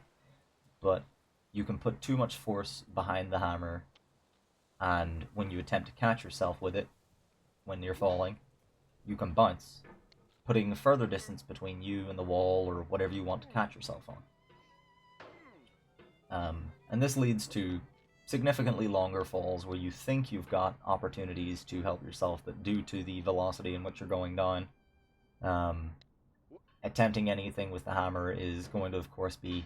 But you can put too much force behind the hammer, and when you attempt to catch yourself with it, when you're falling, you can bounce, putting a further distance between you and the wall or whatever you want to catch yourself on. And this leads to significantly longer falls where you think you've got opportunities to help yourself, but due to the velocity in which you're going down, attempting anything with the hammer is going to, of course, be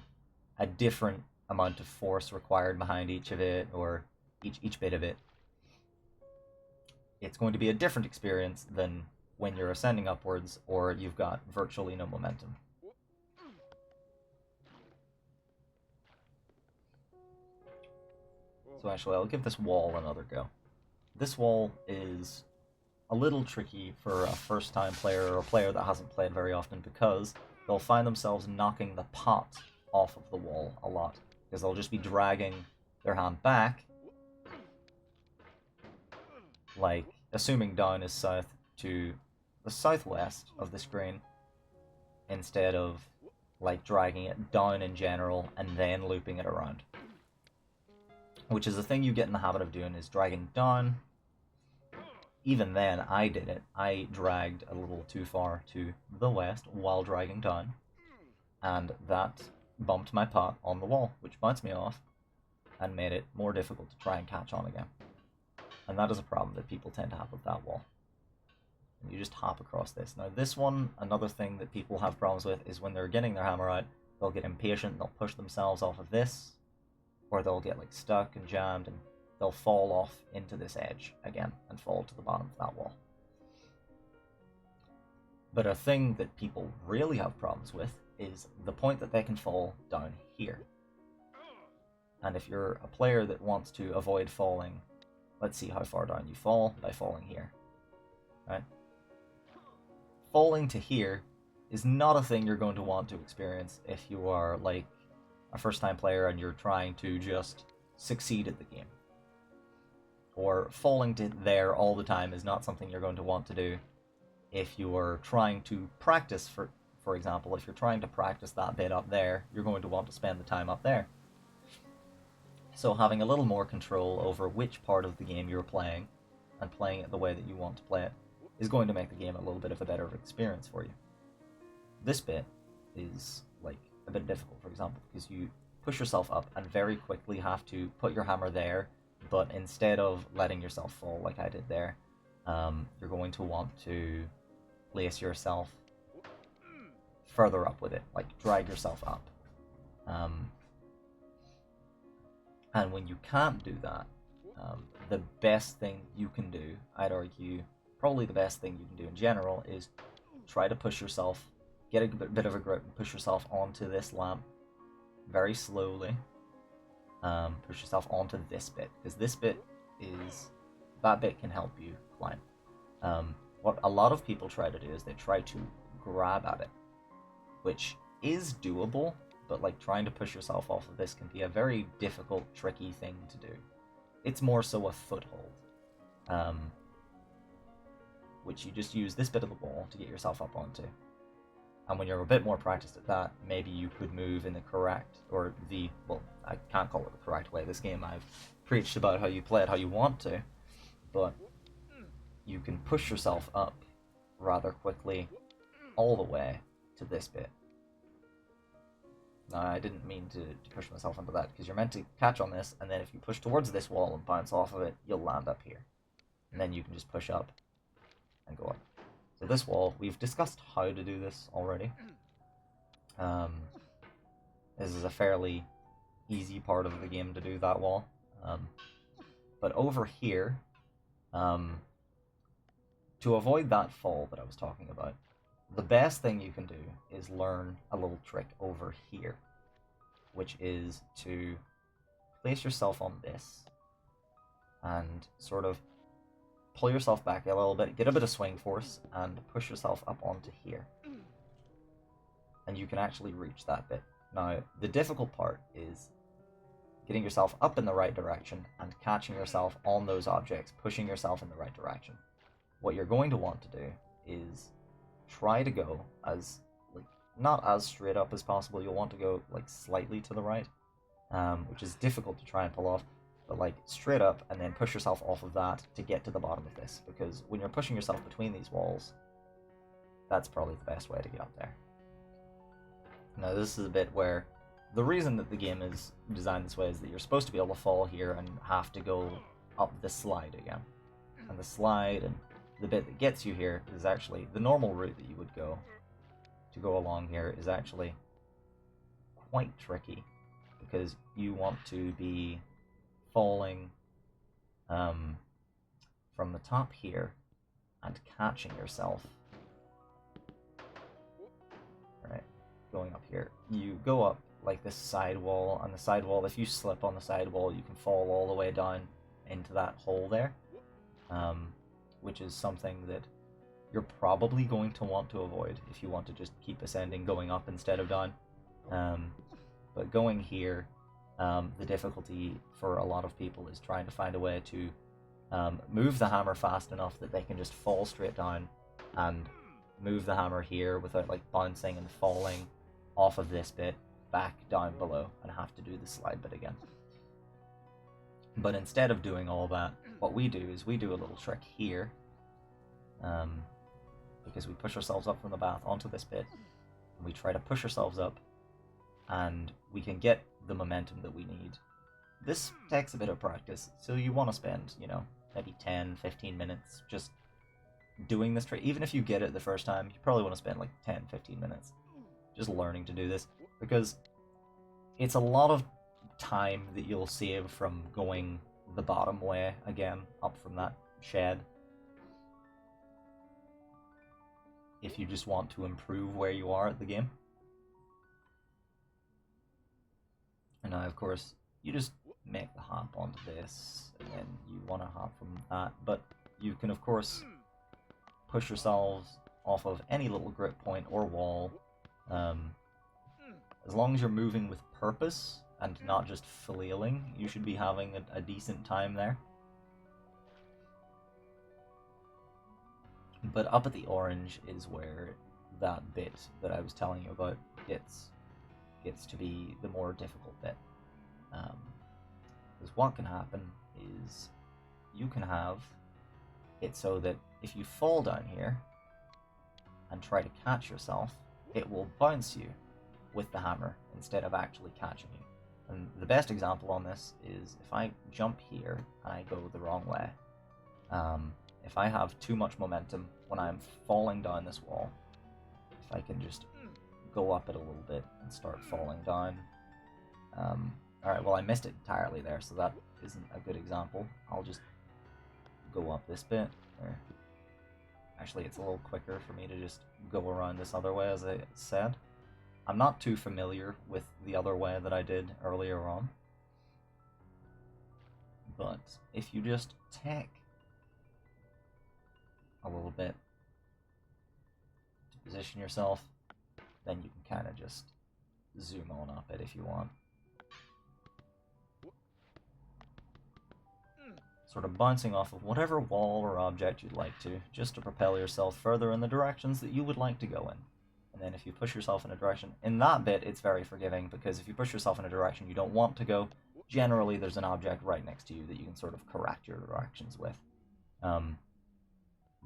a different amount of force required behind each of it, or each bit of it. It's going to be a different experience than when you're ascending upwards, or you've got virtually no momentum. So actually, I'll give this wall another go. This wall is a little tricky for a first-time player or a player that hasn't played very often, because they'll find themselves knocking the pot off of the wall a lot, because they'll just be dragging their hand back, like assuming down is south to the southwest of the screen, instead of like dragging it down in general and then looping it around. Which is a thing you get in the habit of doing, is dragging down. Even then, I did it. I dragged a little too far to the west while dragging down, and that bumped my pot on the wall, which bounced me off and made it more difficult to try and catch on again. And that is a problem that people tend to have with that wall. And you just hop across this. Now this one, another thing that people have problems with is when they're getting their hammer out, they'll get impatient, they'll push themselves off of this, or they'll get like stuck and jammed, and they'll fall off into this edge again and fall to the bottom of that wall. But a thing that people really have problems with is the point that they can fall down here. And if you're a player that wants to avoid falling, let's see how far down you fall by falling here. Right? Falling to here is not a thing you're going to want to experience if you are like a first-time player and you're trying to just succeed at the game. Or falling to there all the time is not something you're going to want to do if you are trying to practice, for example, if you're trying to practice that bit up there, you're going to want to spend the time up there. So having a little more control over which part of the game you're playing, and playing it the way that you want to play it, is going to make the game a little bit of a better experience for you. This bit is like a bit difficult, for example, because you push yourself up and very quickly have to put your hammer there, but instead of letting yourself fall like I did there, you're going to want to place yourself further up with it, like drag yourself up. And when you can't do that, the best thing you can do, I'd argue, probably the best thing you can do in general, is try to push yourself, get a bit of a grip and push yourself onto this lamp very slowly, push yourself onto this bit, because this bit is, that bit can help you climb. What a lot of people try to do is they try to grab at it, which is doable, but like trying to push yourself off of this can be a very difficult, tricky thing to do. It's more so a foothold, which you just use this bit of the wall to get yourself up onto. And when you're a bit more practiced at that, maybe you could move in the correct, or the, well, I can't call it the correct way. This game I've preached about how you play it how you want to, but you can push yourself up rather quickly all the way to this bit. Now, I didn't mean to push myself into that, because you're meant to catch on this, and then if you push towards this wall and bounce off of it, you'll land up here. And then you can just push up and go up. So this wall, we've discussed how to do this already. This is a fairly easy part of the game to do that wall. But over here, to avoid that fall that I was talking about, the best thing you can do is learn a little trick over here, which is to place yourself on this and sort of pull yourself back a little bit, get a bit of swing force, and push yourself up onto here. And you can actually reach that bit. Now, the difficult part is getting yourself up in the right direction and catching yourself on those objects, pushing yourself in the right direction. What you're going to want to do is try to go as, like, not as straight up as possible. You'll want to go like slightly to the right, which is difficult to try and pull off, but like straight up and then push yourself off of that to get to the bottom of this, because when you're pushing yourself between these walls, that's probably the best way to get up there. Now, this is a bit where the reason that the game is designed this way is that you're supposed to be able to fall here and have to go up the slide again. And the slide and the bit that gets you here is actually the normal route that you would go to go along here is actually quite tricky, because you want to be falling from the top here and catching yourself. Right, going up here. You go up like this side wall, and the side wall, if you slip on the side wall, you can fall all the way down into that hole there. Which is something that you're probably going to want to avoid if you want to just keep ascending, going up instead of down. But going here, the difficulty for a lot of people is trying to find a way to move the hammer fast enough that they can just fall straight down and move the hammer here without like bouncing and falling off of this bit back down below and have to do the slide bit again. But instead of doing all that, what we do is we do a little trick here, because we push ourselves up from the bath onto this bit, and we try to push ourselves up, and we can get the momentum that we need. This takes a bit of practice, so you want to spend, you know, maybe 10-15 minutes just doing this trick. Even if you get it the first time, you probably want to spend like 10-15 minutes just learning to do this, because it's a lot of time that you'll save from going the bottom way again up from that shed if you just want to improve where you are at the game. And now, of course, you just make the hop onto this, and then you want to hop from that, but you can, of course, push yourselves off of any little grip point or wall, as long as you're moving with purpose and not just flailing. You should be having a decent time there. But up at the orange is where that bit that I was telling you about gets to be the more difficult bit. Because what can happen is you can have it so that if you fall down here and try to catch yourself, it will bounce you with the hammer instead of actually catching you. And the best example on this is if I jump here and I go the wrong way. If I have too much momentum when I'm falling down this wall, if I can just go up it a little bit and start falling down. Alright, well, I missed it entirely there, so that isn't a good example. I'll just go up this bit. Actually, it's a little quicker for me to just go around this other way, as I said. I'm not too familiar with the other way that I did earlier on, But if you just take a little bit to position yourself, then you can kind of just zoom on up it if you want. Sort of bouncing off of whatever wall or object you'd like to, just to propel yourself further in the directions that you would like to go in. And then if you push yourself in a direction, in that bit it's very forgiving, because if you push yourself in a direction you don't want to go, generally there's an object right next to you that you can sort of correct your directions with.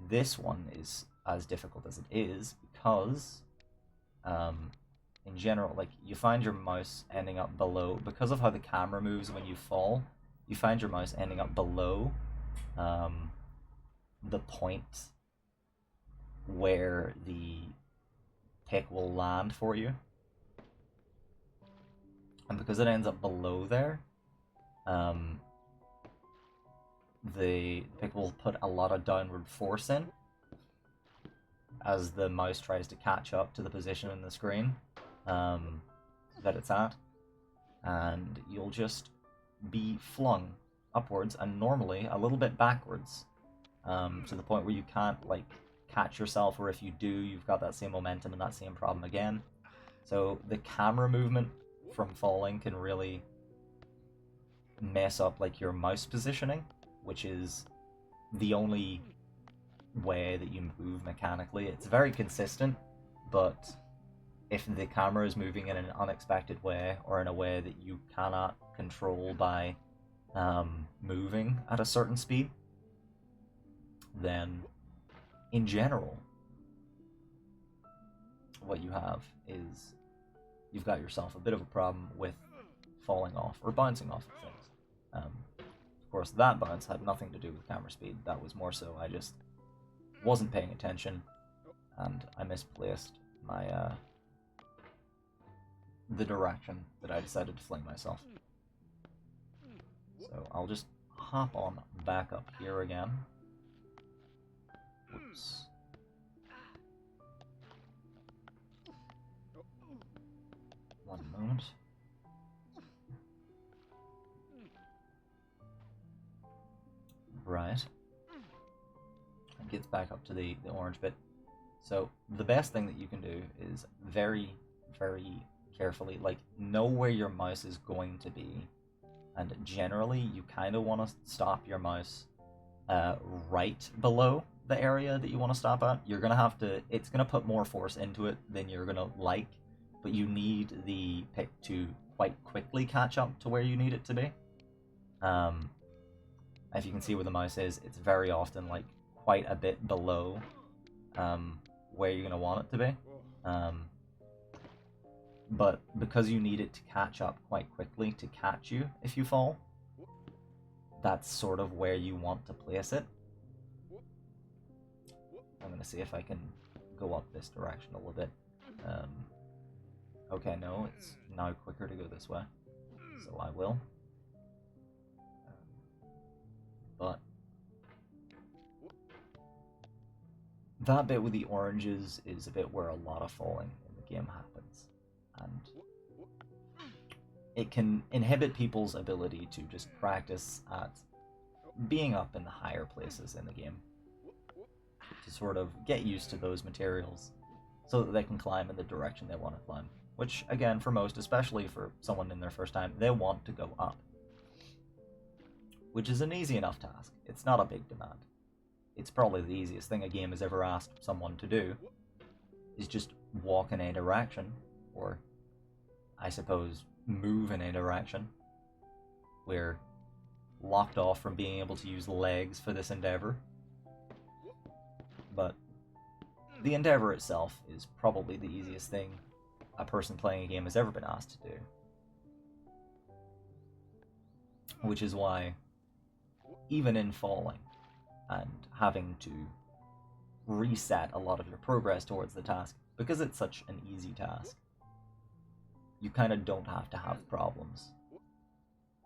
This one is as difficult as it is because, in general, like, you find your mouse ending up below, because of how the camera moves when you fall, you find your mouse ending up below the point where the pick will land for you. And because it ends up below there, the pick will put a lot of downward force in as the mouse tries to catch up to the position in the screen that it's at, and you'll just be flung upwards and normally a little bit backwards, to the point where you can't like catch yourself, or if you do, you've got that same momentum and that same problem again. So the camera movement from falling can really mess up like your mouse positioning, which is the only way that you move mechanically. It's very consistent, but if the camera is moving in an unexpected way, or in a way that you cannot control by moving at a certain speed, then in general what you have is you've got yourself a bit of a problem with falling off or bouncing off of things. Of course, that bounce had nothing to do with camera speed. That was more so I just wasn't paying attention and I misplaced my the direction that I decided to fling myself. So I'll just hop on back up here again. Whoops. One moment. Right. It gets back up to the orange bit. So the best thing that you can do is very, very carefully, like, know where your mouse is going to be. And generally, you kind of want to stop your mouse right below the area that you want to stop at. You're going to have to, it's going to put more force into it than you're going to like, but you need the pick to quite quickly catch up to where you need it to be. If you can see where the mouse is, it's very often like quite a bit below where you're going to want it to be. But because you need it to catch up quite quickly to catch you if you fall, that's sort of where you want to place it. I'm going to see if I can go up this direction a little bit. Okay, no, it's now quicker to go this way, so I will. But that bit with the oranges is a bit where a lot of falling in the game happens, and it can inhibit people's ability to just practice at being up in the higher places in the game, to sort of get used to those materials so that they can climb in the direction they want to climb, which again, for most, especially for someone in their first time, they want to go up, which is an easy enough task. It's not a big demand. It's probably the easiest thing a game has ever asked someone to do, is just walk in a direction, or I suppose move in a direction. We're locked off from being able to use legs for this endeavor, but the endeavor itself is probably the easiest thing a person playing a game has ever been asked to do. Which is why, even in falling and having to reset a lot of your progress towards the task, because it's such an easy task, you kind of don't have to have problems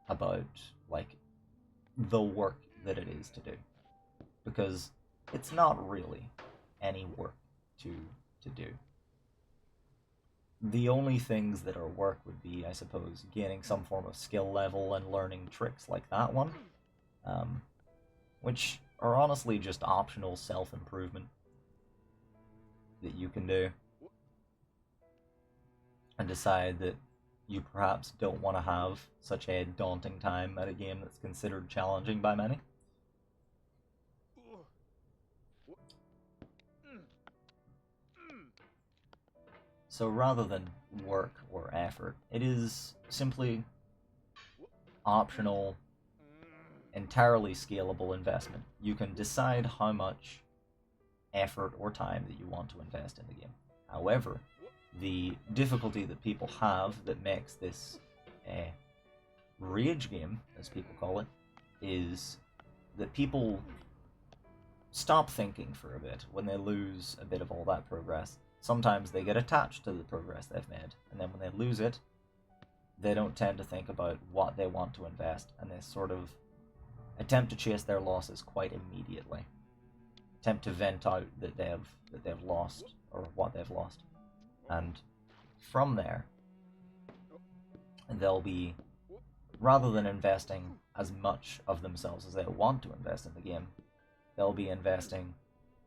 about, like, the work that it is to do, because it's not really any work to do. The only things that are work would be, I suppose, gaining some form of skill level and learning tricks like that one, which are honestly just optional self-improvement that you can do and decide that you perhaps don't want to have such a daunting time at a game that's considered challenging by many. So rather than work or effort, it is simply optional, entirely scalable investment. You can decide how much effort or time that you want to invest in the game. However, the difficulty that people have that makes this a rage game, as people call it, is that people stop thinking for a bit when they lose a bit of all that progress. Sometimes they get attached to the progress they've made, and then when they lose it, they don't tend to think about what they want to invest, and they sort of attempt to chase their losses quite immediately. Attempt to vent out that they've lost, or what they've lost. And from there, they'll be, rather than investing as much of themselves as they want to invest in the game, they'll be investing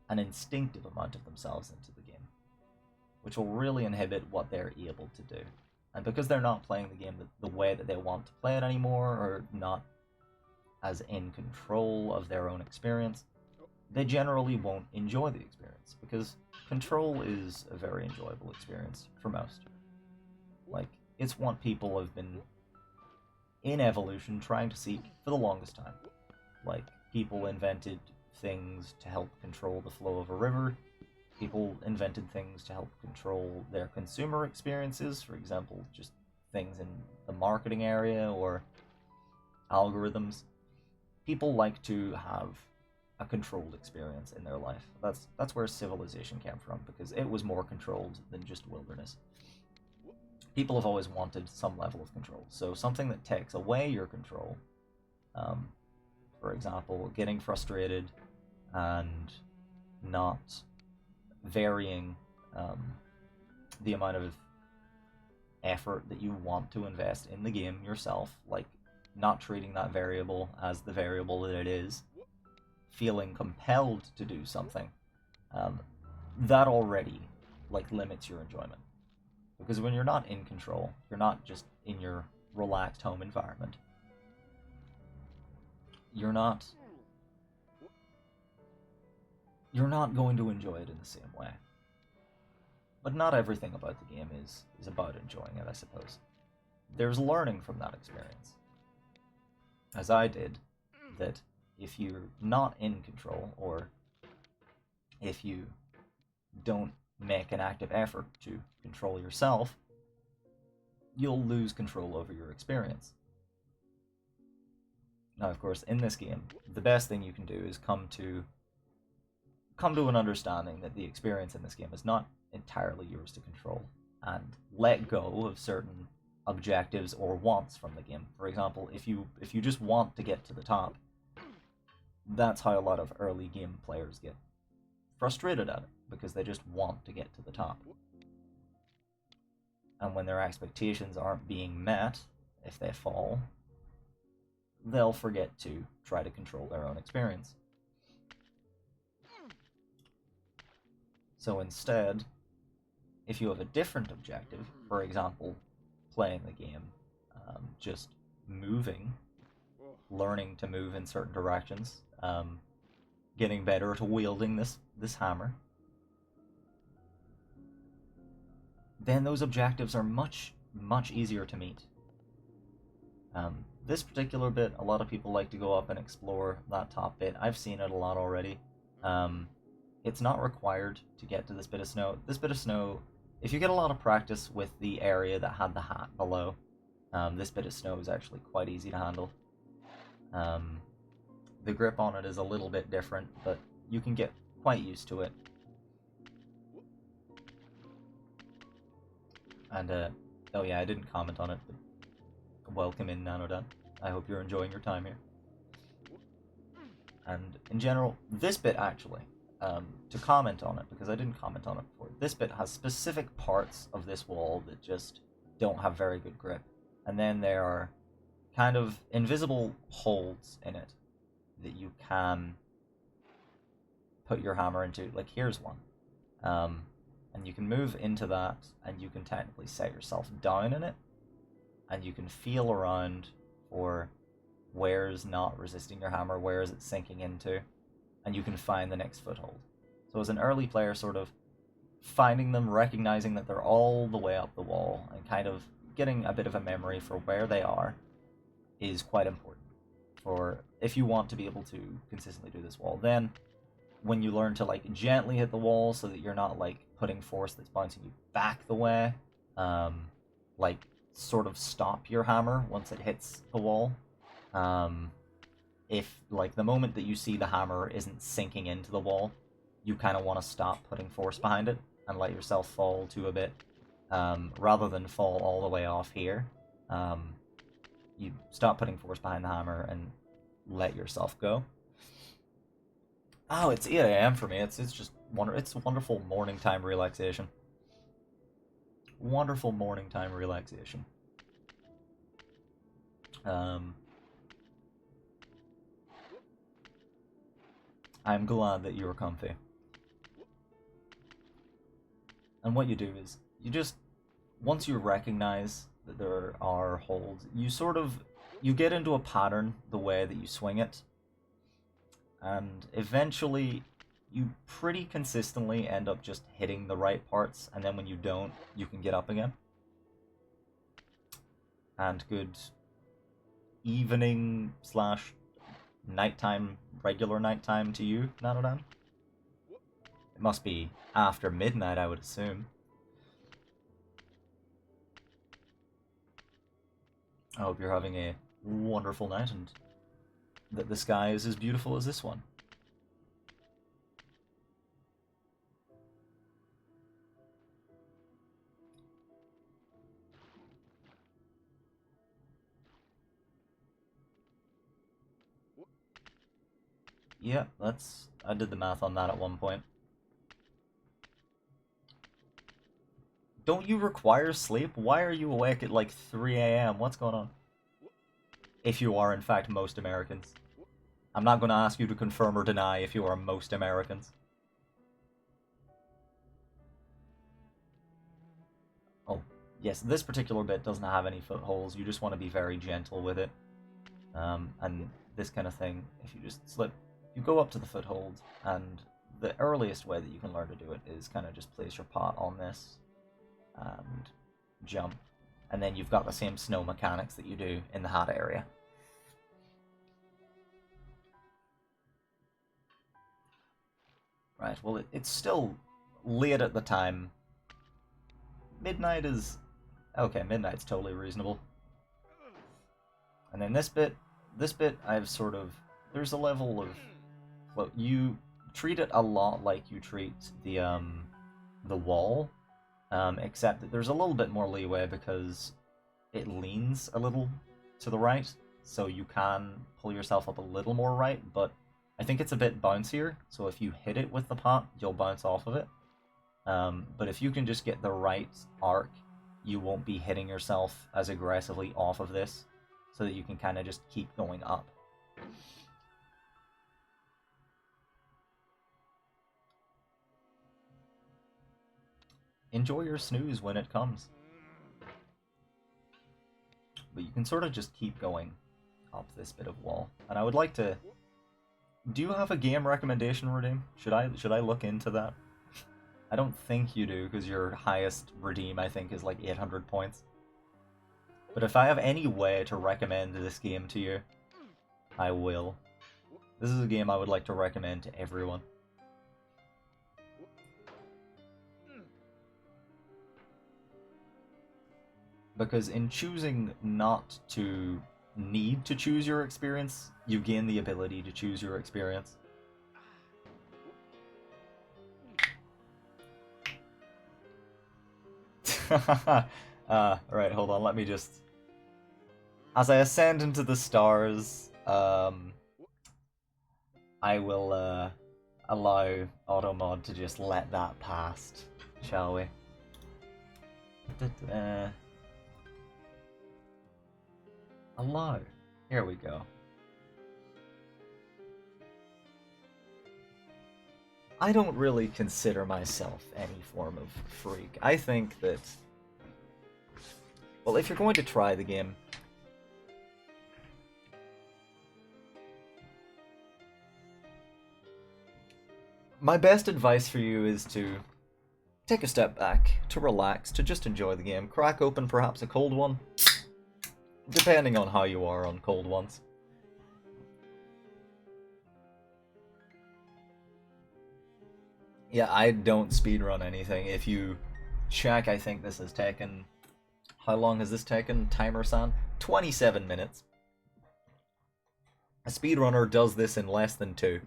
an instinctive amount of themselves into the game, which will really inhibit what they're able to do. And because they're not playing the game the way that they want to play it anymore, or not as in control of their own experience, they generally won't enjoy the experience, because control is a very enjoyable experience for most. Like, it's what people have been in evolution trying to seek for the longest time. Like, people invented things to help control the flow of a river. People invented things to help control their consumer experiences, for example, just things in the marketing area or algorithms. People like to have a controlled experience in their life. That's where civilization came from, because it was more controlled than just wilderness. People have always wanted some level of control, so something that takes away your control, for example, getting frustrated and not varying the amount of effort that you want to invest in the game yourself, like not treating that variable as the variable that it is, feeling compelled to do something, that already limits your enjoyment. Because when you're not in control, you're not just in your relaxed home environment, you're not going to enjoy it in the same way. But not everything about the game is about enjoying it, I suppose. There's learning from that experience. As I did, that if you're not in control, or if you don't make an active effort to control yourself, you'll lose control over your experience. Now, of course, in this game, the best thing you can do is come to an understanding that the experience in this game is not entirely yours to control, and let go of certain objectives or wants from the game. For example, if you just want to get to the top, that's how a lot of early game players get frustrated at it, because they just want to get to the top. And when their expectations aren't being met, if they fall, they'll forget to try to control their own experience. So instead, if you have a different objective, for example, playing the game, just moving, learning to move in certain directions, getting better at wielding this hammer, then those objectives are much, much easier to meet. This particular bit, a lot of people like to go up and explore that top bit. I've seen it a lot already. It's not required to get to this bit of snow. This bit of snow, if you get a lot of practice with the area that had the hat below, this bit of snow is actually quite easy to handle. The grip on it is a little bit different, but you can get quite used to it. And, oh yeah, I didn't comment on it, but welcome in, Nanodan. I hope you're enjoying your time here. And in general, this bit actually, to comment on it, because I didn't comment on it before, this bit has specific parts of this wall that just don't have very good grip. And then there are kind of invisible holds in it that you can put your hammer into. Like, here's one. And you can move into that, and you can technically set yourself down in it, and you can feel around for where's not resisting your hammer, where is it sinking into, and you can find the next foothold. So as an early player, sort of finding them, recognizing that they're all the way up the wall, and kind of getting a bit of a memory for where they are is quite important for if you want to be able to consistently do this wall. Then when you learn to like gently hit the wall so that you're not like putting force that's bouncing you back the way, like sort of stop your hammer once it hits the wall. If like the moment that you see the hammer isn't sinking into the wall, you kind of want to stop putting force behind it and let yourself fall to a bit, rather than fall all the way off here. You stop putting force behind the hammer and let yourself go. Oh, it's 8 a.m. for me. It's just it's wonderful morning time relaxation. Wonderful morning time relaxation. I'm glad that you're comfy. And what you do is, you just, once you recognize that there are holds, you get into a pattern the way that you swing it, and eventually you pretty consistently end up just hitting the right parts, and then when you don't, you can get up again. And good evening / nighttime, regular nighttime to you, Nanodan. It must be after midnight, I would assume. I hope you're having a wonderful night and that the sky is as beautiful as this one. Yeah, I did the math on that at one point. Don't you require sleep? Why are you awake at like 3 a.m.? What's going on? If you are, in fact, most Americans. I'm not going to ask you to confirm or deny if you are most Americans. Oh, yes, this particular bit doesn't have any footholds. You just want to be very gentle with it. And this kind of thing, if you just slip, you go up to the foothold, and the earliest way that you can learn to do it is kind of just place your pot on this and jump, and then you've got the same snow mechanics that you do in the hat area. Right, well, it's still late at the time. Midnight is... okay, midnight's totally reasonable. And then this bit, I've sort of... there's a level of... well, you treat it a lot like you treat the wall, except that there's a little bit more leeway because it leans a little to the right, so you can pull yourself up a little more right, but I think it's a bit bouncier, so if you hit it with the pot, you'll bounce off of it. But if you can just get the right arc, you won't be hitting yourself as aggressively off of this, so that you can kind of just keep going up. Enjoy your snooze when it comes. But you can sort of just keep going up this bit of wall. And I would like to... do you have a game recommendation, Redeem? Should I look into that? I don't think you do, because your highest Redeem, I think, is like 800 points. But if I have any way to recommend this game to you, I will. This is a game I would like to recommend to everyone. Because in choosing not to need to choose your experience, you gain the ability to choose your experience. Right, hold on, let me just... as I ascend into the stars, I will allow Automod to just let that past, shall we? Allow. Here we go. I don't really consider myself any form of freak. I think that, well, if you're going to try the game, my best advice for you is to take a step back, to relax, to just enjoy the game. Crack open perhaps a cold one, depending on how you are on cold ones. Yeah, I don't speedrun anything. If you check, I think this has taken... How long has this taken? Timer San? 27 minutes. A speedrunner does this in less than 2.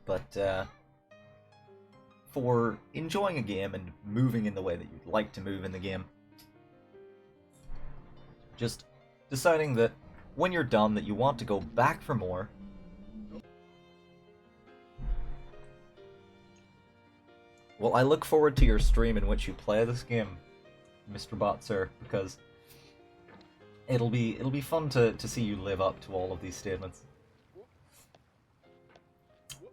But, for enjoying a game and moving in the way that you'd like to move in the game, just deciding that when you're done that you want to go back for more, well, I look forward to your stream in which you play this game, Mr. Botzer, because it'll be fun to see you live up to all of these statements.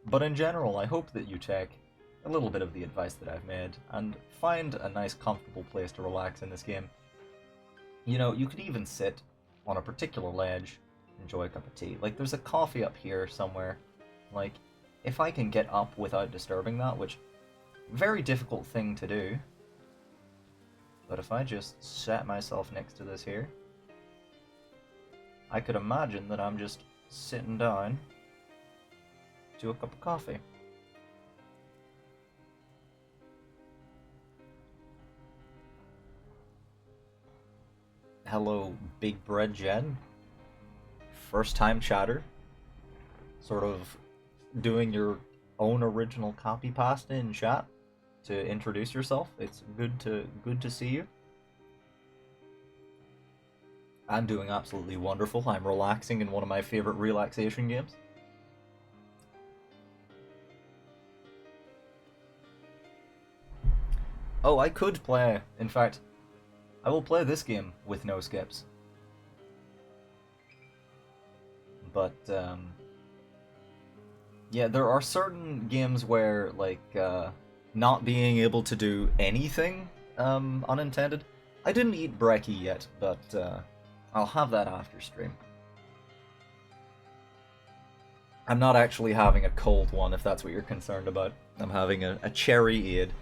But in general, I hope that you take a little bit of the advice that I've made and find a nice comfortable place to relax in this game. You know, you could even sit on a particular ledge, enjoy a cup of tea. Like, there's a coffee up here somewhere. Like, if I can get up without disturbing that, which, very difficult thing to do, but if I just sat myself next to this here, I could imagine that I'm just sitting down to a cup of coffee. Hello, Big Bread Jen. First time chatter. Sort of doing your own original copy pasta in chat to introduce yourself. It's good to see you. I'm doing absolutely wonderful. I'm relaxing in one of my favorite relaxation games. Oh, I could play. In fact, I will play this game with no skips. But, yeah, there are certain games where, like, not being able to do anything, unintended. I didn't eat brekkie yet, but, I'll have that after stream. I'm not actually having a cold one, if that's what you're concerned about. I'm having a cherry aid.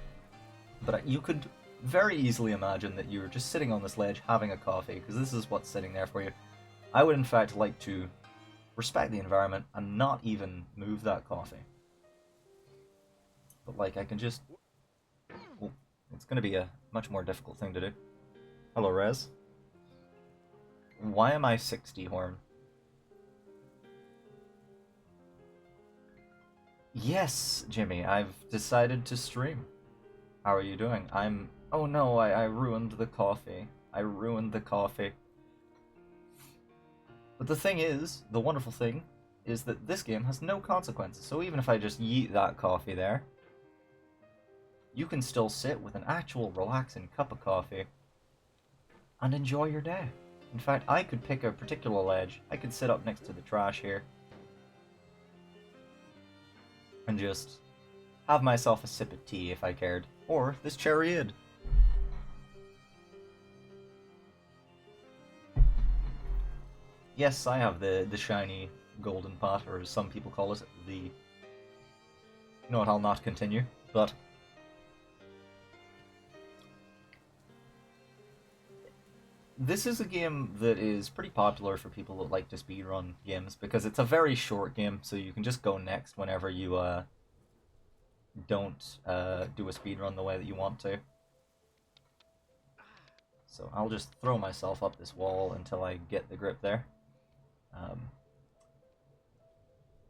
But you could very easily imagine that you're just sitting on this ledge having a coffee, because this is what's sitting there for you. I would in fact like to respect the environment and not even move that coffee. But like, I can just... Well, it's going to be a much more difficult thing to do. Hello, Rez. Why am I 60, Horn? Yes, Jimmy, I've decided to stream. How are you doing? Oh no, I ruined the coffee. I ruined the coffee. But the thing is, the wonderful thing, is that this game has no consequences. So even if I just yeet that coffee there, you can still sit with an actual relaxing cup of coffee and enjoy your day. In fact, I could pick a particular ledge. I could sit up next to the trash here and just have myself a sip of tea if I cared. Or this cherry-id. Yes, I have the shiny golden pot, or as some people call it, the... You know what, I'll not continue, but... This is a game that is pretty popular for people that like to speedrun games, because it's a very short game, so you can just go next whenever you don't do a speedrun the way that you want to. So I'll just throw myself up this wall until I get the grip there.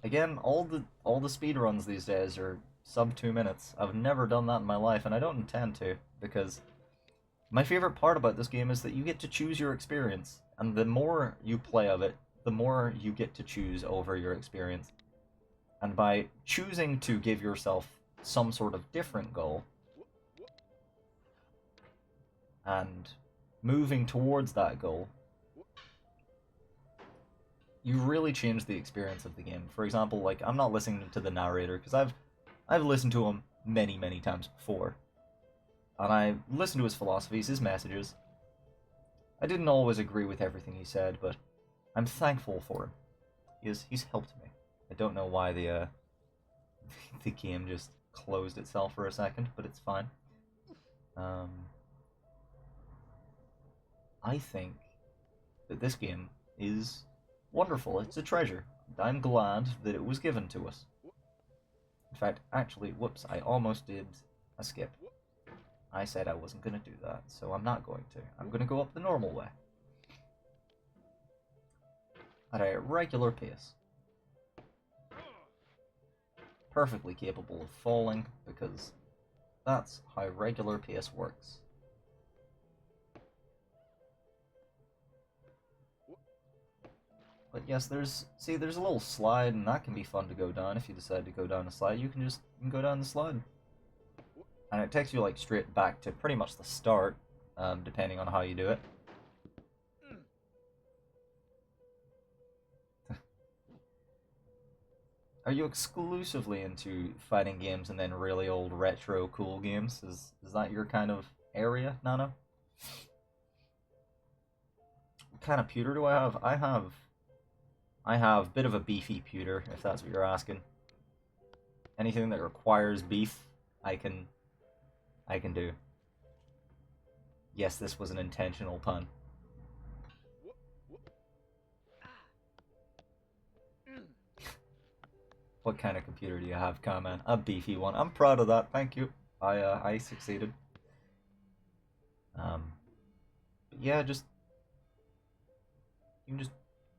Again, all the speedruns these days are sub 2 minutes. I've never done that in my life, and I don't intend to, because my favorite part about this game is that you get to choose your experience, and the more you play of it, the more you get to choose over your experience. And by choosing to give yourself some sort of different goal, and moving towards that goal, you really change the experience of the game. For example, like I'm not listening to the narrator because I've listened to him many, many times before. And I listened to his philosophies, his messages. I didn't always agree with everything he said, but I'm thankful for him. He's helped me. I don't know why the the game just closed itself for a second, but it's fine. Um, I think that this game is wonderful. It's a treasure. I'm glad that it was given to us. In fact, actually, whoops, I almost did a skip. I said I wasn't going to do that, so I'm not going to. I'm going to go up the normal way. At a regular pace. Perfectly capable of falling, because that's how regular pace works. But yes, there's a little slide, and that can be fun to go down. If you decide to go down a slide, you can go down the slide. And it takes you like straight back to pretty much the start, depending on how you do it. Are you exclusively into fighting games and then really old retro cool games? Is that your kind of area, Nano? What kind of pewter do I have? I have a bit of a beefy pewter, if that's what you're asking. Anything that requires beef, I can do. Yes, this was an intentional pun. What kind of computer do you have, Carman? A beefy one. I'm proud of that. Thank you. I succeeded. But yeah, you can just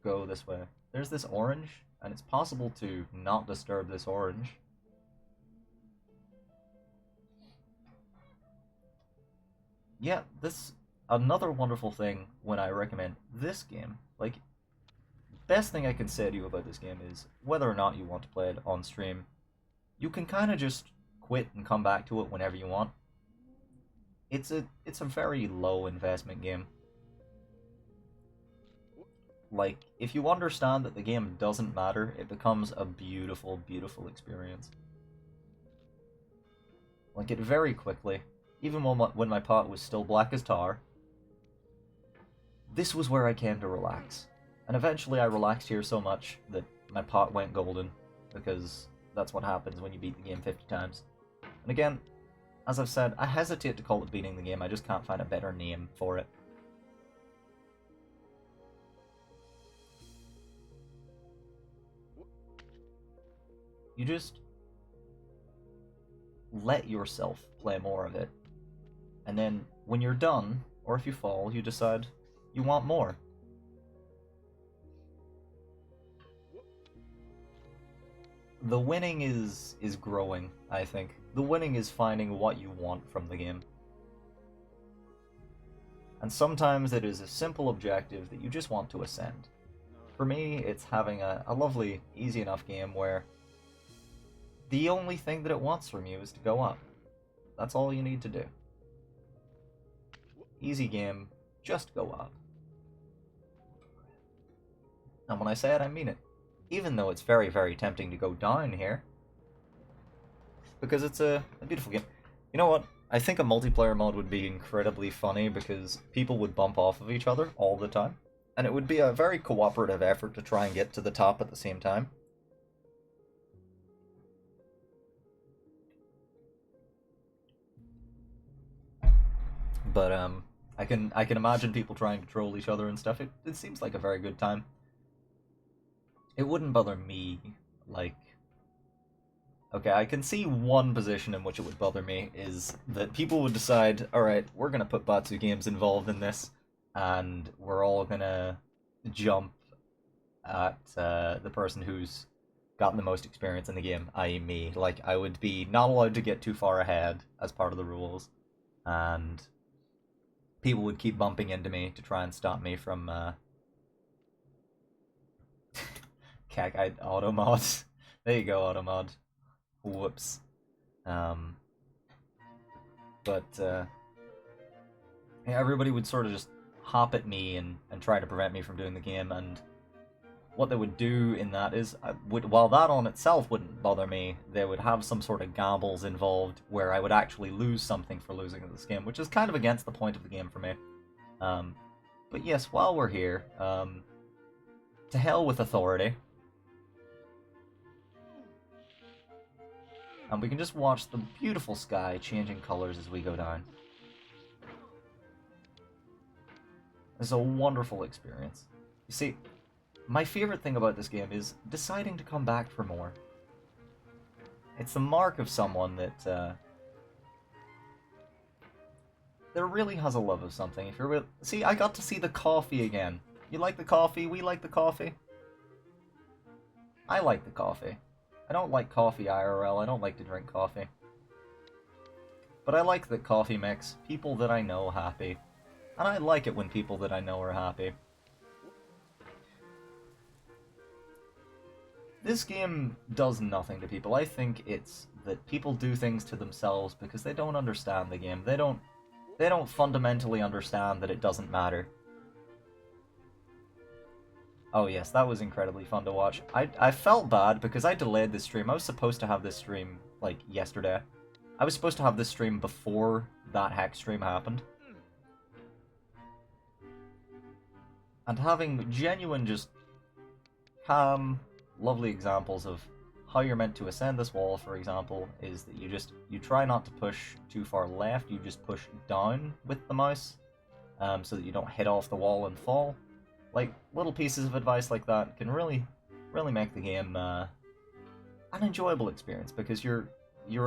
go this way. There's this orange, and it's possible to not disturb this orange. Yeah, this another wonderful thing when I recommend this game. Like, best thing I can say to you about this game is whether or not you want to play it on stream, you can kind of just quit and come back to it whenever you want. It's a very low investment game. Like, if you understand that the game doesn't matter, it becomes a beautiful, beautiful experience. Like, it very quickly, even when my pot was still black as tar, this was where I came to relax. And eventually I relaxed here so much that my pot went golden, because that's what happens when you beat the game 50 times. And again, as I've said, I hesitate to call it beating the game, I just can't find a better name for it. You just let yourself play more of it. And then, when you're done, or if you fall, you decide you want more. The winning is growing, I think. The winning is finding what you want from the game. And sometimes it is a simple objective that you just want to ascend. For me, it's having a lovely, easy enough game where the only thing that it wants from you is to go up. That's all you need to do. Easy game, just go up. And when I say it, I mean it. Even though it's very, very tempting to go down here. Because it's a beautiful game. You know what? I think a multiplayer mod would be incredibly funny because people would bump off of each other all the time. And it would be a very cooperative effort to try and get to the top at the same time. But I can imagine people trying to troll each other and stuff. It seems like a very good time. It wouldn't bother me, like... Okay, I can see one position in which it would bother me, is that people would decide, alright, we're gonna put Batsu Games involved in this, and we're all gonna jump at the person who's gotten the most experience in the game, i.e. me. Like, I would be not allowed to get too far ahead as part of the rules, and people would keep bumping into me to try and stop me from, Cack, automod. There you go, automod. Whoops. But, yeah, everybody would sort of just hop at me and try to prevent me from doing the game, and what they would do in that is, while that on itself wouldn't bother me, they would have some sort of gambles involved where I would actually lose something for losing this game, which is kind of against the point of the game for me. But yes, while we're here, to hell with authority. And we can just watch the beautiful sky changing colors as we go down. It's a wonderful experience. You see, my favorite thing about this game is deciding to come back for more. It's the mark of someone that really has a love of something. If you're with, see, I got to see the coffee again. You like the coffee? We like the coffee. I like the coffee. I don't like coffee IRL. I don't like to drink coffee. But I like that coffee makes people that I know happy. And I like it when people that I know are happy. This game does nothing to people. I think it's that people do things to themselves because they don't understand the game. They don't fundamentally understand that it doesn't matter. Oh yes, that was incredibly fun to watch. I felt bad because I delayed this stream. I was supposed to have this stream, like, yesterday. I was supposed to have this stream before that hack stream happened. And having genuine, just calm, lovely examples of how you're meant to ascend this wall, for example, is that you try not to push too far left, you just push down with the mouse, so that you don't hit off the wall and fall. Like, little pieces of advice like that can really make the game an enjoyable experience, because you're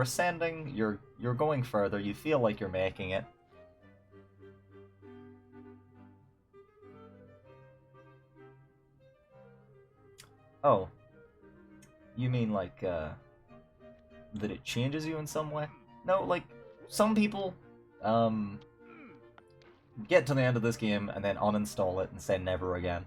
ascending, you're going further, you feel like you're making it. Oh, you mean like that it changes you in some way? No, like, some people get to the end of this game and then uninstall it and say never again.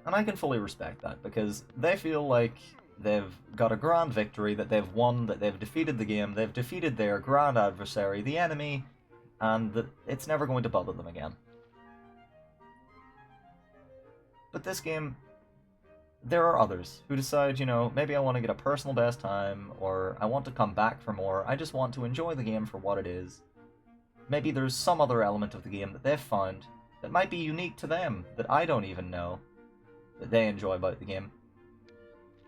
And I can fully respect that, because they feel like they've got a grand victory, that they've won, that they've defeated the game, they've defeated their grand adversary, the enemy, and that it's never going to bother them again. But this game, there are others who decide, you know, maybe I want to get a personal best time, or I want to come back for more, I just want to enjoy the game for what it is. Maybe there's some other element of the game that they've found that might be unique to them, that I don't even know, that they enjoy about the game.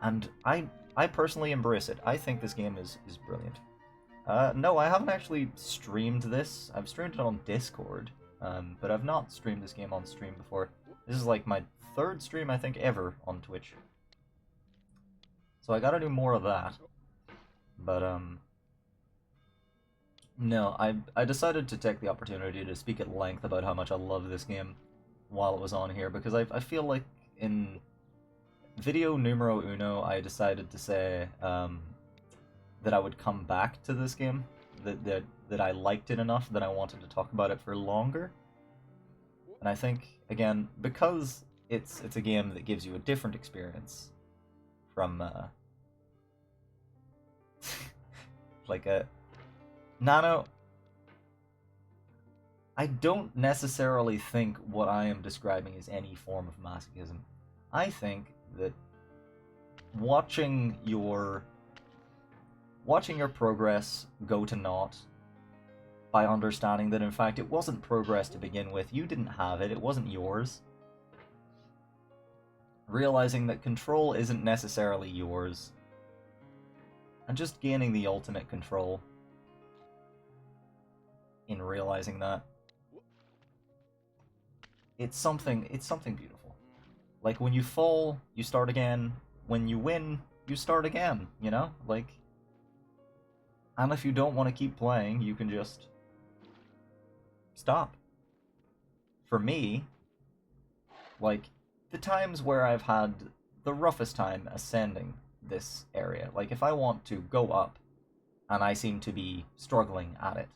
And I personally embrace it. I think this game is brilliant. No, I haven't actually streamed this. I've streamed it on Discord, but I've not streamed this game on stream before. This is like my third stream, I think, ever on Twitch. So I gotta do more of that. But, no, I decided to take the opportunity to speak at length about how much I love this game while it was on here, because I feel like in video numero uno, I decided to say that I would come back to this game, that I liked it enough that I wanted to talk about it for longer. And I think, again, because it's a game that gives you a different experience from like a Nano, I don't necessarily think what I am describing is any form of masochism. I think that watching your progress go to naught by understanding that in fact it wasn't progress to begin with, you didn't have it, it wasn't yours. Realizing that control isn't necessarily yours, and just gaining the ultimate control in realizing that it's something beautiful. Like, when you fall, you start again. When you win, you start again, you know? Like, and if you don't want to keep playing, you can just stop. For me, like, the times where I've had the roughest time ascending this area, like, if I want to go up and I seem to be struggling at it,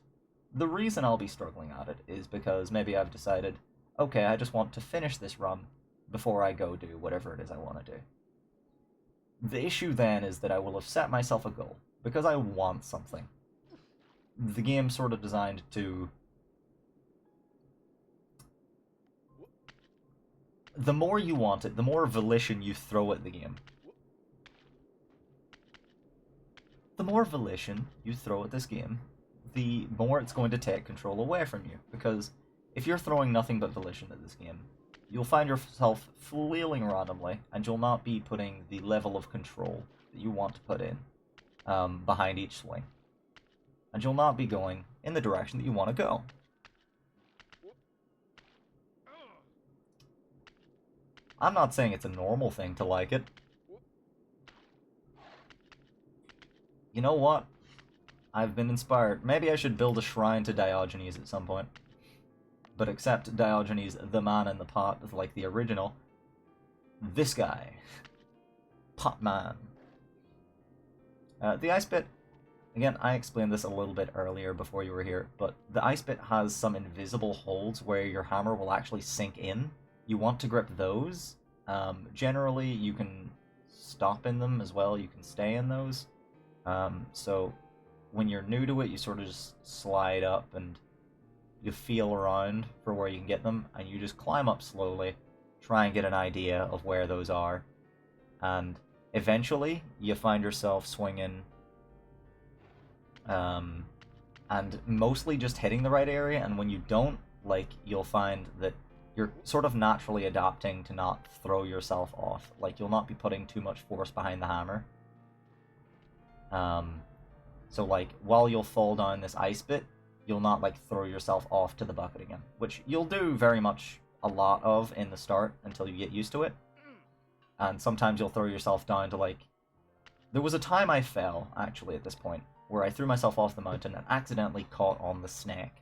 the reason I'll be struggling at it is because maybe I've decided, okay, I just want to finish this run before I go do whatever it is I want to do. The issue then is that I will have set myself a goal, because I want something. The game's sort of designed to the more you want it, the more volition you throw at the game. The more volition you throw at this game, the more it's going to take control away from you. Because if you're throwing nothing but volition at this game, you'll find yourself flailing randomly, and you'll not be putting the level of control that you want to put in behind each swing. And you'll not be going in the direction that you want to go. I'm not saying it's a normal thing to like it. You know what? I've been inspired. Maybe I should build a shrine to Diogenes at some point. But except Diogenes, the man in the pot, like the original. This guy. Pot man. The ice bit, again, I explained this a little bit earlier before you were here, but the ice bit has some invisible holds where your hammer will actually sink in. You want to grip those. Generally, you can stop in them as well. You can stay in those. So when you're new to it, you sort of just slide up and you feel around for where you can get them, and you just climb up slowly, try and get an idea of where those are, and eventually you find yourself swinging and mostly just hitting the right area, and when you don't, like, you'll find that you're sort of naturally adapting to not throw yourself off. Like, you'll not be putting too much force behind the hammer. So, like, while you'll fall down this ice bit, you'll not, like, throw yourself off to the bucket again, which you'll do very much a lot of in the start until you get used to it. And sometimes you'll throw yourself down to, like... There was a time I fell, actually, at this point, where I threw myself off the mountain and accidentally caught on the snake.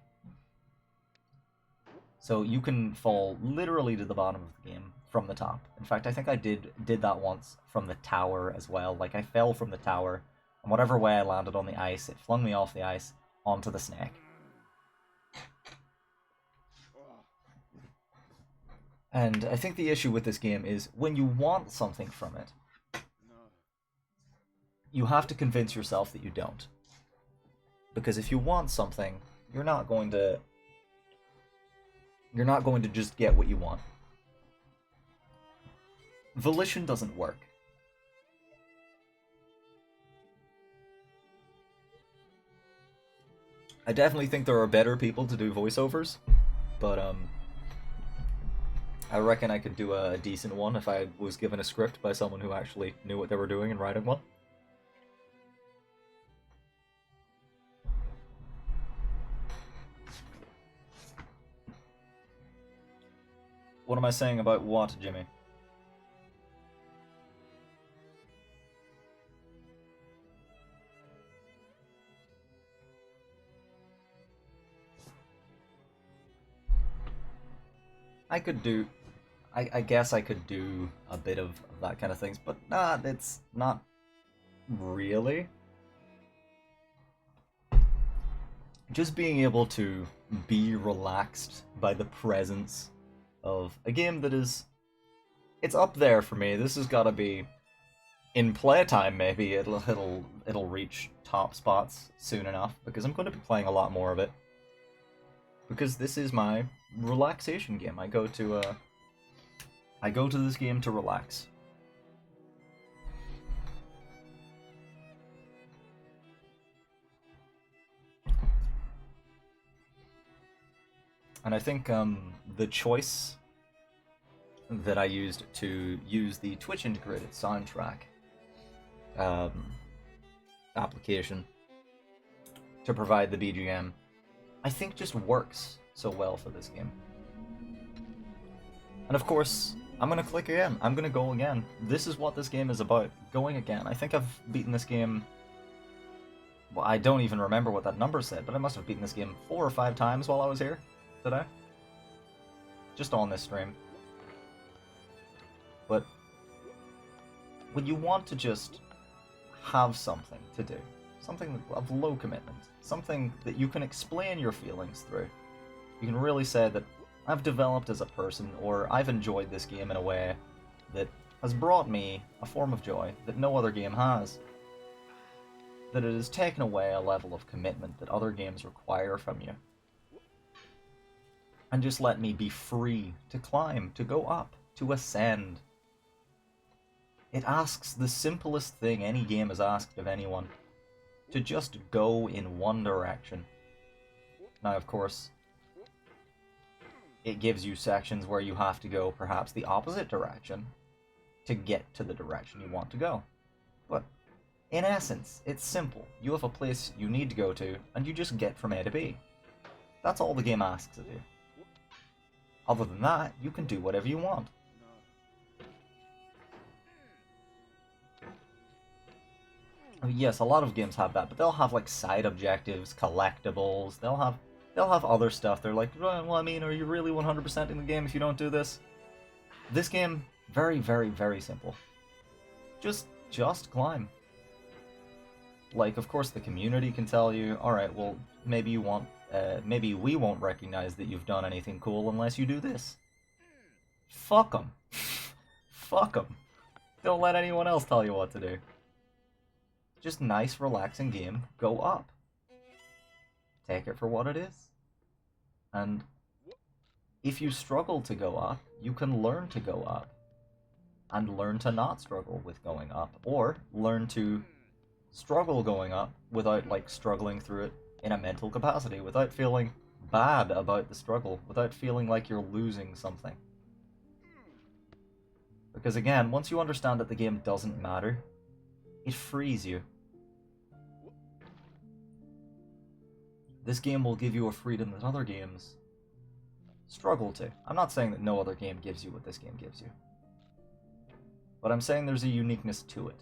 So you can fall literally to the bottom of the game from the top. In fact, I think I did that once from the tower as well. Like, I fell from the tower, and whatever way I landed on the ice, it flung me off the ice onto the snake. And I think the issue with this game is when you want something from it, you have to convince yourself that you don't. Because if you want something, you're not going to just get what you want. Volition doesn't work. I definitely think there are better people to do voiceovers, but I reckon I could do a decent one if I was given a script by someone who actually knew what they were doing in writing one. What am I saying about what, Jimmy? I guess I could do a bit of that kind of things, but nah, it's not really. Just being able to be relaxed by the presence of a game that is... It's up there for me. This has got to be... In playtime, maybe it'll reach top spots soon enough, because I'm going to be playing a lot more of it. Because this is my relaxation game. I go to this game to relax. And I think the choice that I used to use the Twitch integrated soundtrack application to provide the BGM, I think just works so well for this game. And of course, I'm gonna click again. I'm gonna go again. This is what this game is about. Going again. I think I've beaten this game... Well, I don't even remember what that number said, but I must have beaten this game 4 or 5 times while I was here today. Just on this stream. But when you want to just have something to do, something of low commitment, something that you can explain your feelings through, you can really say that I've developed as a person, or I've enjoyed this game in a way that has brought me a form of joy that no other game has. That it has taken away a level of commitment that other games require from you. And just let me be free to climb, to go up, to ascend. It asks the simplest thing any game has asked of anyone, to just go in one direction. Now, of course, it gives you sections where you have to go perhaps the opposite direction to get to the direction you want to go. But in essence, it's simple. You have a place you need to go to, and you just get from A to B. That's all the game asks of you. Other than that, you can do whatever you want. Yes, a lot of games have that, but they'll have like side objectives, collectibles. They'll have other stuff. They're like, well, I mean, are you really 100%ing the game if you don't do this? This game, very, very, very simple. Just climb. Like, of course, the community can tell you, all right, well, maybe we won't recognize that you've done anything cool unless you do this. Fuck them. Fuck them. Don't let anyone else tell you what to do. Just nice, relaxing game. Go up. Take it for what it is. And if you struggle to go up, you can learn to go up. And learn to not struggle with going up. Or learn to struggle going up without, like, struggling through it in a mental capacity, without feeling bad about the struggle, without feeling like you're losing something. Because again, once you understand that the game doesn't matter, it frees you. This game will give you a freedom that other games struggle to. I'm not saying that no other game gives you what this game gives you. But I'm saying there's a uniqueness to it.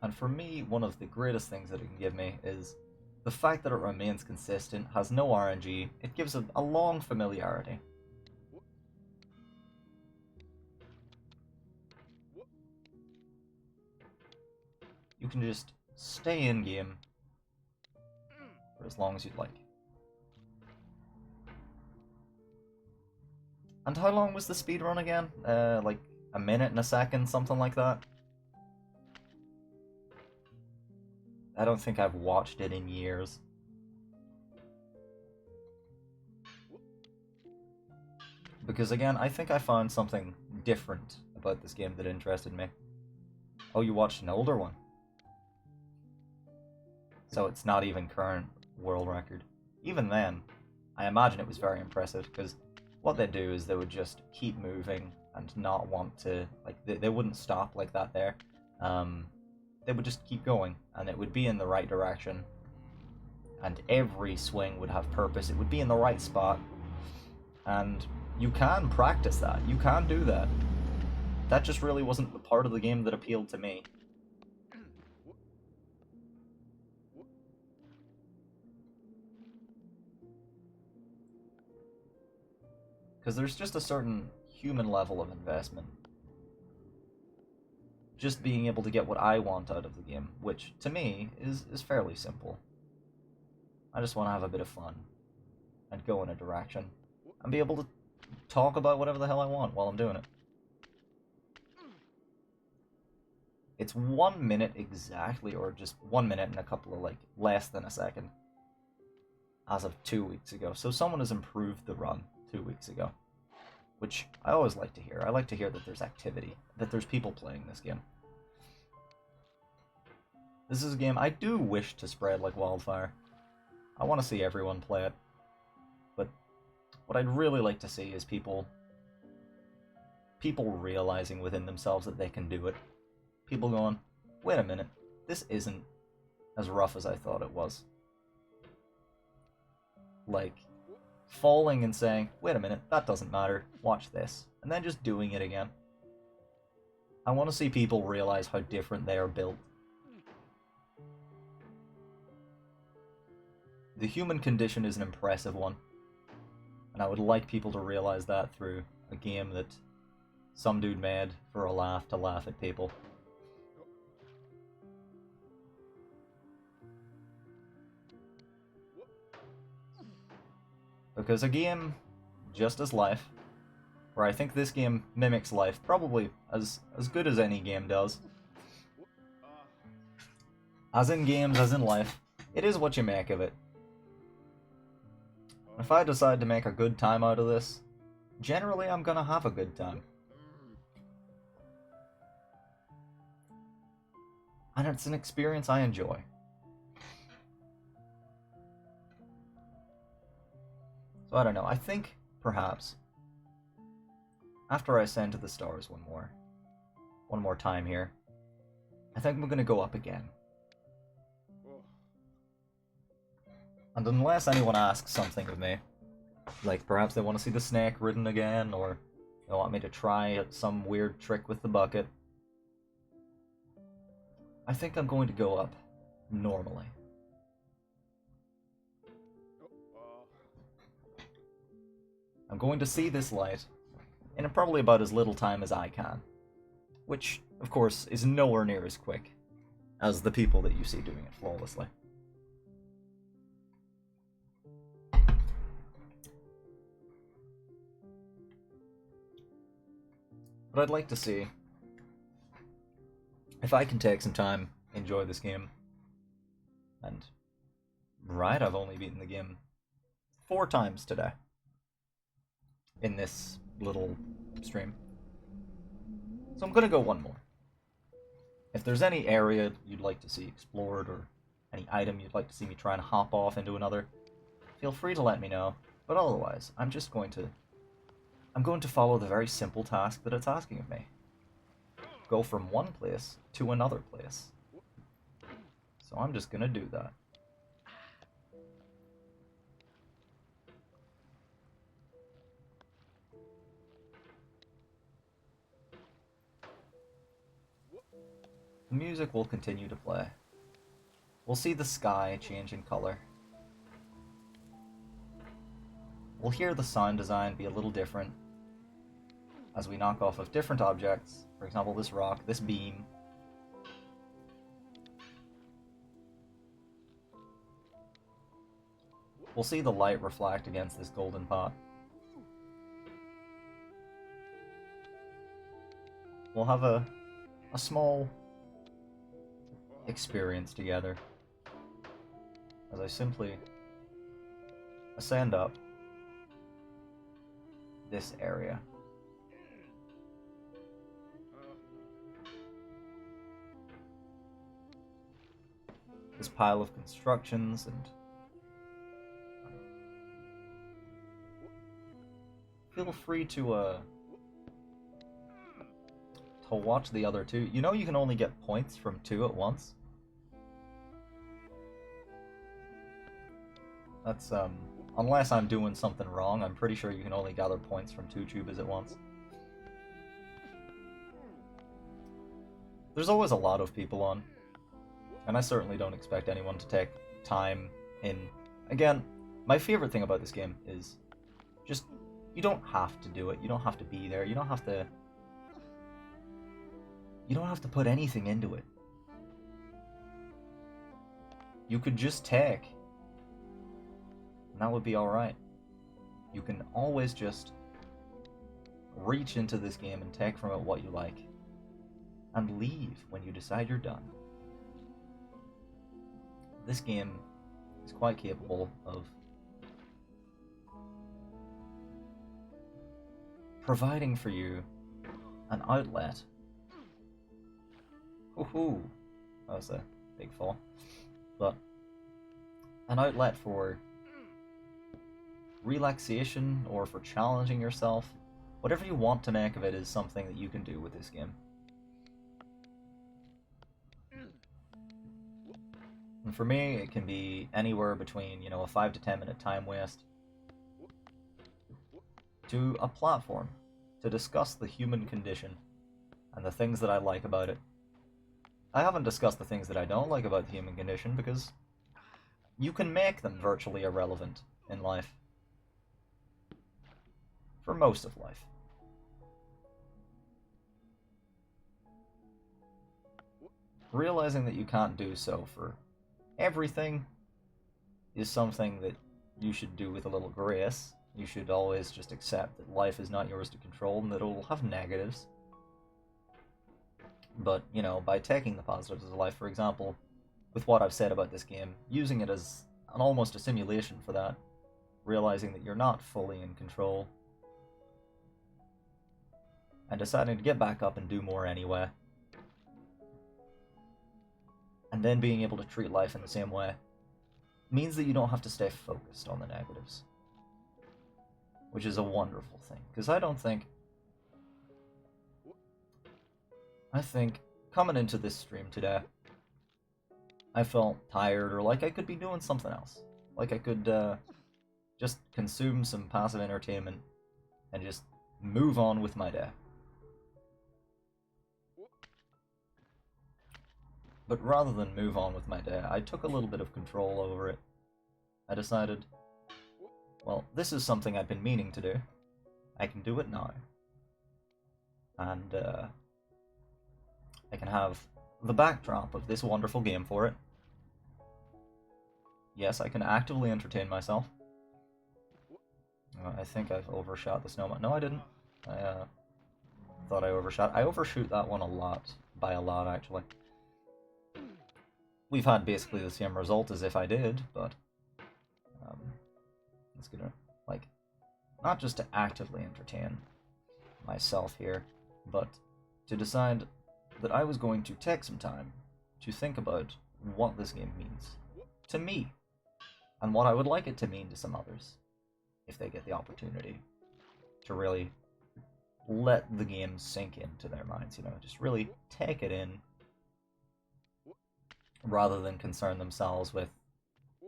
And for me, one of the greatest things that it can give me is the fact that it remains consistent, has no RNG, it gives a long familiarity. You can just stay in game for as long as you'd like. And how long was the speedrun again? Like a minute and a second, something like that? I don't think I've watched it in years. Because again, I think I found something different about this game that interested me. Oh, you watched an older one? So it's not even current world record. Even then, I imagine it was very impressive, because what they do is they would just keep moving and not want to, like, they wouldn't stop like that there. They would just keep going, and it would be in the right direction. And every swing would have purpose. It would be in the right spot. And you can practice that. You can do that. That just really wasn't the part of the game that appealed to me. Because there's just a certain human level of investment. Just being able to get what I want out of the game, which, to me, is fairly simple. I just want to have a bit of fun, and go in a direction, and be able to talk about whatever the hell I want while I'm doing it. It's 1 minute exactly, or just 1 minute and a couple of, like, less than a second, as of 2 weeks ago. So someone has improved the run 2 weeks ago, which I always like to hear. I like to hear that there's activity, that there's people playing this game. This is a game I do wish to spread like wildfire. I want to see everyone play it. But what I'd really like to see is people realizing within themselves that they can do it. People going, wait a minute, this isn't as rough as I thought it was. Like, falling and saying, wait a minute, that doesn't matter, watch this, and then just doing it again. I want to see people realize how different they are built. The human condition is an impressive one, and I would like people to realize that through a game that some dude made for a laugh to laugh at people. Because a game, just as life, where I think this game mimics life probably as good as any game does, As in games, as in life, it is what you make of it. If I decide to make a good time out of this, generally I'm gonna have a good time. And it's an experience I enjoy. So I don't know, I think, perhaps, after I ascend to the stars one more time here, I think I'm gonna go up again. And unless anyone asks something of me, like perhaps they want to see the snake ridden again, or they want me to try some weird trick with the bucket, I think I'm going to go up normally. I'm going to see this light in probably about as little time as I can, which, of course, is nowhere near as quick as the people that you see doing it flawlessly. But I'd like to see if I can take some time, enjoy this game, and right, I've only beaten the game 4 times today in this little stream. So I'm gonna go one more. If there's any area you'd like to see explored, or any item you'd like to see me try and hop off into another, feel free to let me know, but otherwise, I'm going to follow the very simple task that it's asking of me. Go from one place to another place. So I'm just gonna do that. The music will continue to play. We'll see the sky change in color. We'll hear the sound design be a little different as we knock off of different objects. For example, this rock, this beam. We'll see the light reflect against this golden pot. We'll have a small experience together as I simply ascend up this area. This pile of constructions, and feel free to watch the other 2. You know you can only get points from 2 at once? That's, unless I'm doing something wrong, I'm pretty sure you can only gather points from 2 tubes at once. There's always a lot of people on, and I certainly don't expect anyone to take time in... Again, my favorite thing about this game is just, you don't have to do it, you don't have to be there, you don't have to put anything into it. You could just take, and that would be alright. You can always just reach into this game and take from it what you like, and leave when you decide you're done. This game is quite capable of providing for you an outlet. Woohoo! That was a big fall. But an outlet for relaxation or for challenging yourself. Whatever you want to make of it is something that you can do with this game. And for me, it can be anywhere between, you know, a 5 to 10 minute time waste to a platform to discuss the human condition and the things that I like about it. I haven't discussed the things that I don't like about the human condition because you can make them virtually irrelevant in life. For most of life. Realizing that you can't do so for everything is something that you should do with a little grace. You should always just accept that life is not yours to control and that it will have negatives. But, you know, by taking the positives of life, for example, with what I've said about this game, using it as almost a simulation for that, realizing that you're not fully in control, and deciding to get back up and do more anyway, and then being able to treat life in the same way, means that you don't have to stay focused on the negatives. Which is a wonderful thing, because I think coming into this stream today, I felt tired, or like I could be doing something else. Like I could just consume some passive entertainment and just move on with my day. But rather than move on with my day, I took a little bit of control over it. I decided, well, this is something I've been meaning to do. I can do it now. And I can have the backdrop of this wonderful game for it. Yes, I can actively entertain myself. I think I've overshot the snowman. No, I didn't. I thought I overshot. I overshoot that one a lot. By a lot, actually. We've had basically the same result as if I did, but it's gonna, like, not just to actively entertain myself here, but to decide that I was going to take some time to think about what this game means to me, and what I would like it to mean to some others, if they get the opportunity to really let the game sink into their minds, you know, just really take it in, rather than concern themselves with,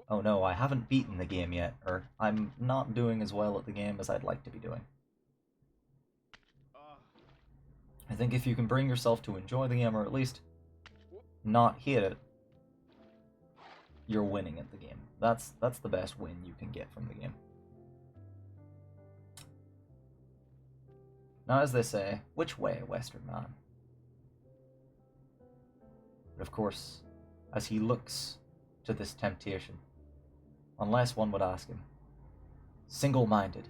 oh no, I haven't beaten the game yet, or I'm not doing as well at the game as I'd like to be doing. I think if you can bring yourself to enjoy the game, or at least not hate it, you're winning at the game. That's the best win you can get from the game. Now, as they say, which way, Western man? But of course, as he looks to this temptation, unless one would ask him, single-minded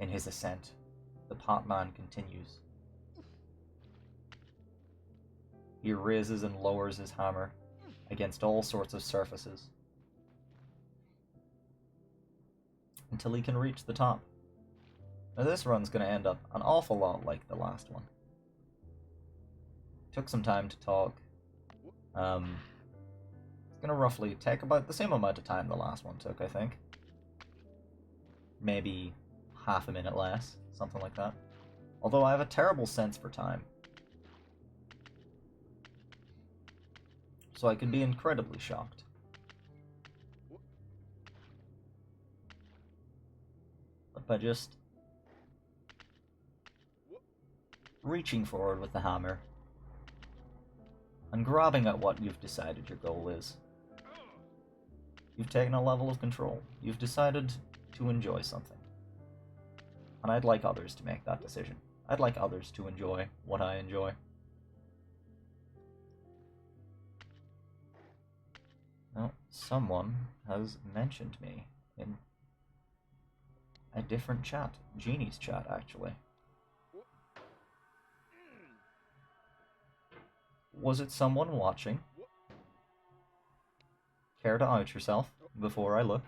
in his ascent, the pot man continues. He raises and lowers his hammer against all sorts of surfaces until he can reach the top. Now this run's going to end up an awful lot like the last one. Took some time to talk. It's going to roughly take about the same amount of time the last one took, I think. Maybe half a minute less, something like that. Although I have a terrible sense for time. So I could be incredibly shocked. But by just reaching forward with the hammer and grabbing at what you've decided your goal is, you've taken a level of control. You've decided to enjoy something. And I'd like others to make that decision. I'd like others to enjoy what I enjoy. Now, someone has mentioned me in a different chat. Genie's chat, actually. Was it someone watching? Care to out yourself before I look?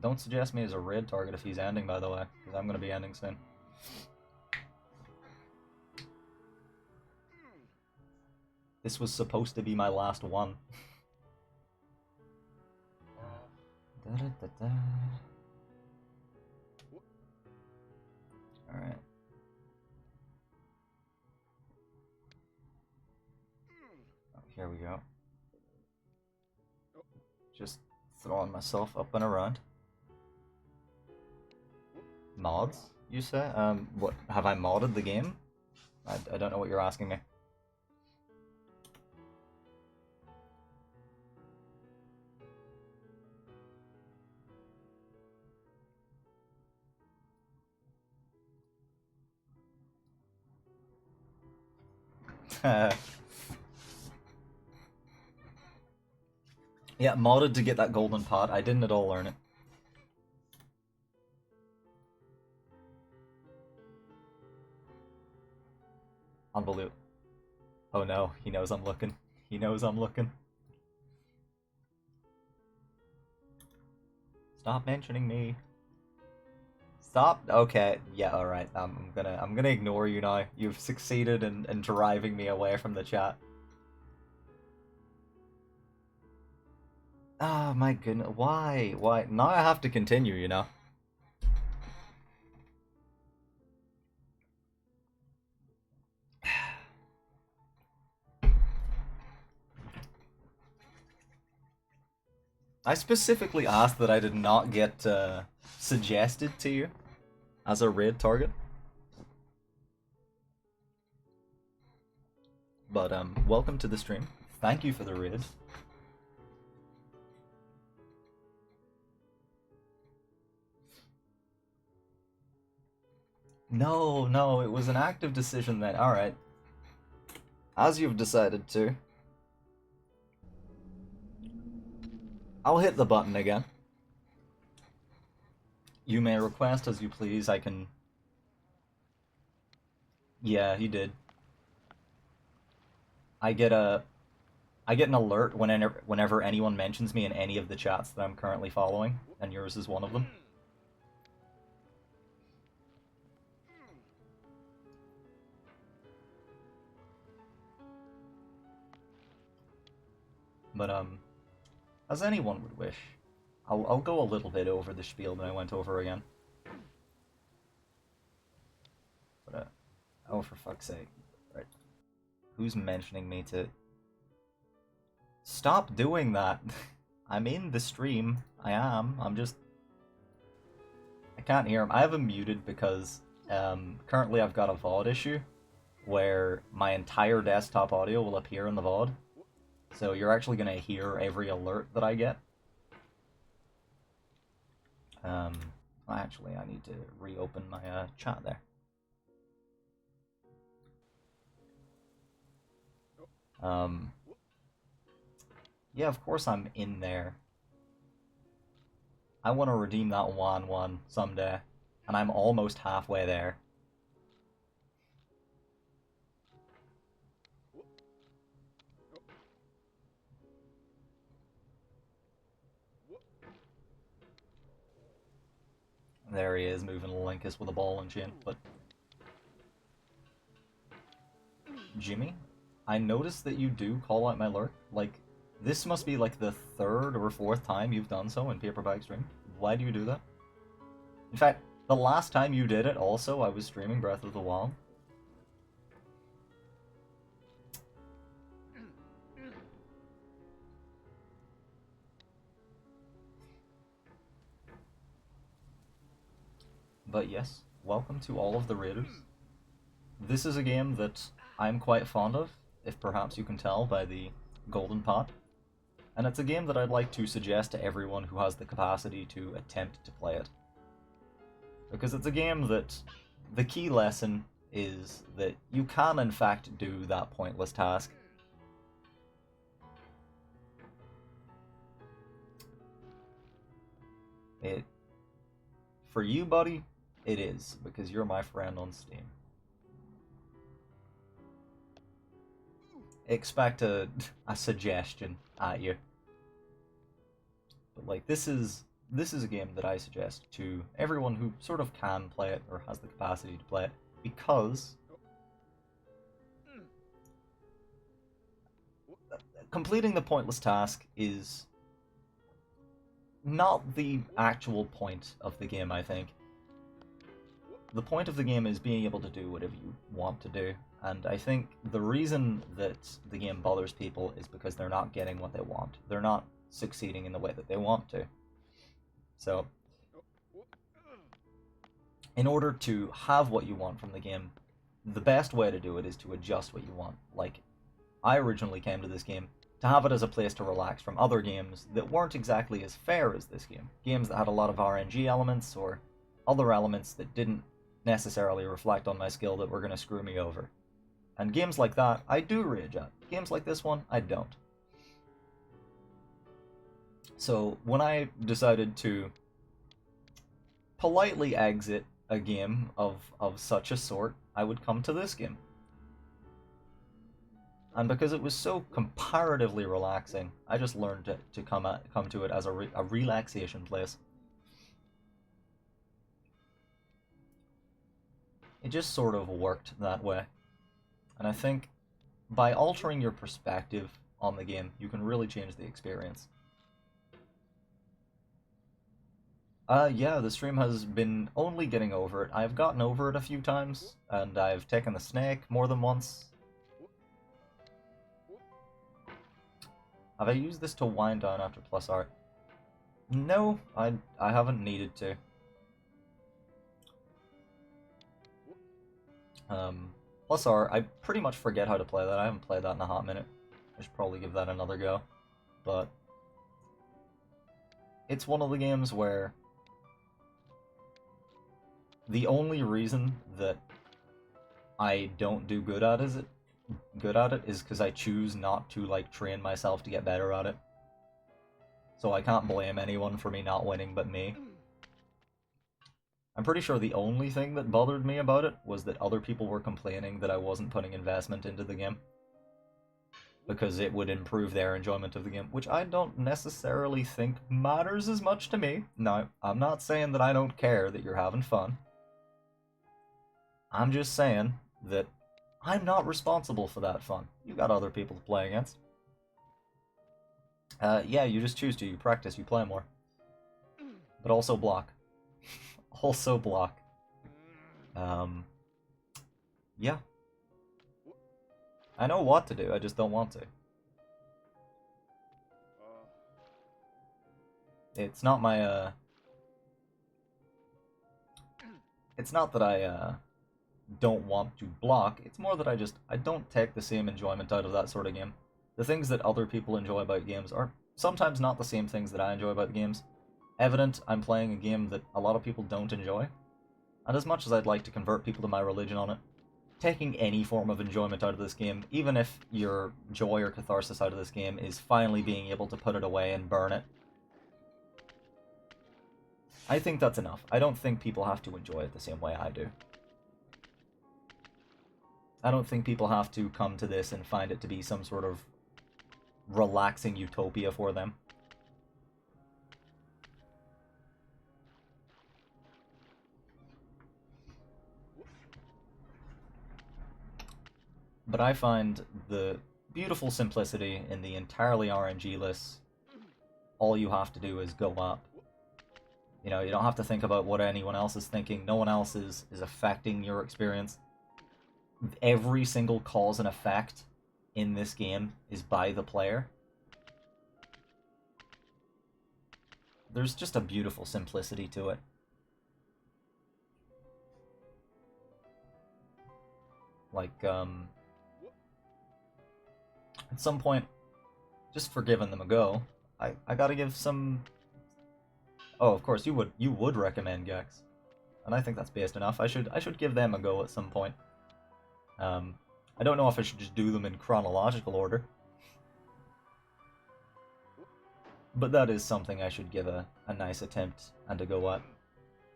Don't suggest me as a raid target if he's ending, by the way, because I'm going to be ending soon. This was supposed to be my last one. Alright. Oh, here we go. Just throwing myself up and around. Mods, you say? What, have I modded the game? I don't know what you're asking me. Yeah, modded to get that golden pot. I didn't at all earn it. Unbelievable. Oh no, he knows I'm looking. He knows I'm looking. Stop mentioning me. Stop. Okay. Yeah. All right. I'm gonna ignore you now. You've succeeded in driving me away from the chat. Oh my goodness. Why? Why? Now I have to continue. You know. I specifically asked that I did not get suggested to you as a raid target. But welcome to the stream. Thank you for the raid. No, no, it was an active decision then. Alright. As you've decided to. I'll hit the button again. You may request as you please, I can... Yeah, he did. I get an alert whenever anyone mentions me in any of the chats that I'm currently following, and yours is one of them. But, as anyone would wish, I'll go a little bit over the spiel that I went over again. But, oh, for fuck's sake. Right. Who's mentioning me to... Stop doing that! I'm in the stream. I am. I'm just... I can't hear him. I have him muted because, currently I've got a VOD issue where my entire desktop audio will appear in the VOD. So you're actually going to hear every alert that I get. Actually, I need to reopen my chat there. Yeah, of course I'm in there. I want to redeem that 1-1 someday, and I'm almost halfway there. There he is, moving Linkus with a ball and chain, but... Jimmy, I noticed that you do call out my lurk. Like, this must be like the 3rd or 4th time you've done so in Paperback Stream. Why do you do that? In fact, the last time you did it also, I was streaming Breath of the Wild. But yes, welcome to all of the raiders. This is a game that I'm quite fond of, if perhaps you can tell by the golden pot. And it's a game that I'd like to suggest to everyone who has the capacity to attempt to play it. Because it's a game that the key lesson is that you can in fact do that pointless task. For you, buddy, it is, because you're my friend on Steam. Expect a suggestion at you. But like, this is a game that I suggest to everyone who sort of can play it or has the capacity to play it, because completing the pointless task is not the actual point of the game, I think. The point of the game is being able to do whatever you want to do, and I think the reason that the game bothers people is because they're not getting what they want. They're not succeeding in the way that they want to. So, in order to have what you want from the game, the best way to do it is to adjust what you want. Like, I originally came to this game to have it as a place to relax from other games that weren't exactly as fair as this game. Games that had a lot of RNG elements or other elements that didn't necessarily reflect on my skill that were going to screw me over. And games like that, I do rage at. Games like this one, I don't. So, when I decided to politely exit a game of such a sort, I would come to this game. And because it was so comparatively relaxing, I just learned to come to it as a relaxation place. It just sort of worked that way. And I think by altering your perspective on the game, you can really change the experience. Yeah, the stream has been only getting over it. I've gotten over it a few times, and I've taken the snake more than once. Have I used this to wind down after plus art? No, I haven't needed to. Plus R, I pretty much forget how to play that. I haven't played that in a hot minute. I should probably give that another go. But it's one of the games where the only reason that I don't do good at it is because I choose not to like train myself to get better at it. So I can't blame anyone for me not winning but me. I'm pretty sure the only thing that bothered me about it was that other people were complaining that I wasn't putting investment into the game. Because it would improve their enjoyment of the game, which I don't necessarily think matters as much to me. Now, I'm not saying that I don't care that you're having fun. I'm just saying that I'm not responsible for that fun. You got other people to play against. Yeah, you just choose to. You practice, you play more. But also block. Also block. Yeah. I know what to do, I just don't want to. It's not my, It's not that I, don't want to block, it's more that I don't take the same enjoyment out of that sort of game. The things that other people enjoy about games are sometimes not the same things that I enjoy about games. Evident, I'm playing a game that a lot of people don't enjoy, and as much as I'd like to convert people to my religion on it, taking any form of enjoyment out of this game, even if your joy or catharsis out of this game is finally being able to put it away and burn it, I think that's enough. I don't think people have to enjoy it the same way I do. I don't think people have to come to this and find it to be some sort of relaxing utopia for them. But I find the beautiful simplicity in the entirely RNG-less, all you have to do is go up. You know, you don't have to think about what anyone else is thinking, no one else is affecting your experience. Every single cause and effect in this game is by the player. There's just a beautiful simplicity to it. Like, at some point, just for giving them a go, I gotta give some... Oh, of course, you would recommend Gex. And I think that's based enough. I should give them a go at some point. I don't know if I should just do them in chronological order. But that is something I should give a nice attempt and a go at.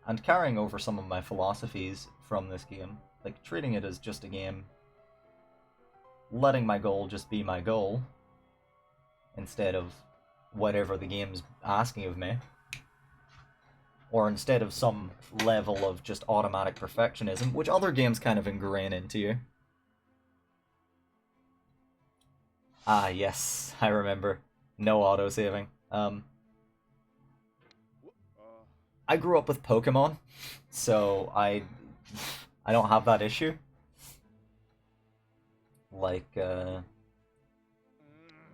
And carrying over some of my philosophies from this game, like treating it as just a game, letting my goal just be my goal, instead of whatever the game's asking of me, or instead of some level of just automatic perfectionism, which other games kind of ingrain into you. Ah, yes, I remember. No autosaving. I grew up with Pokemon, so I don't have that issue. Like,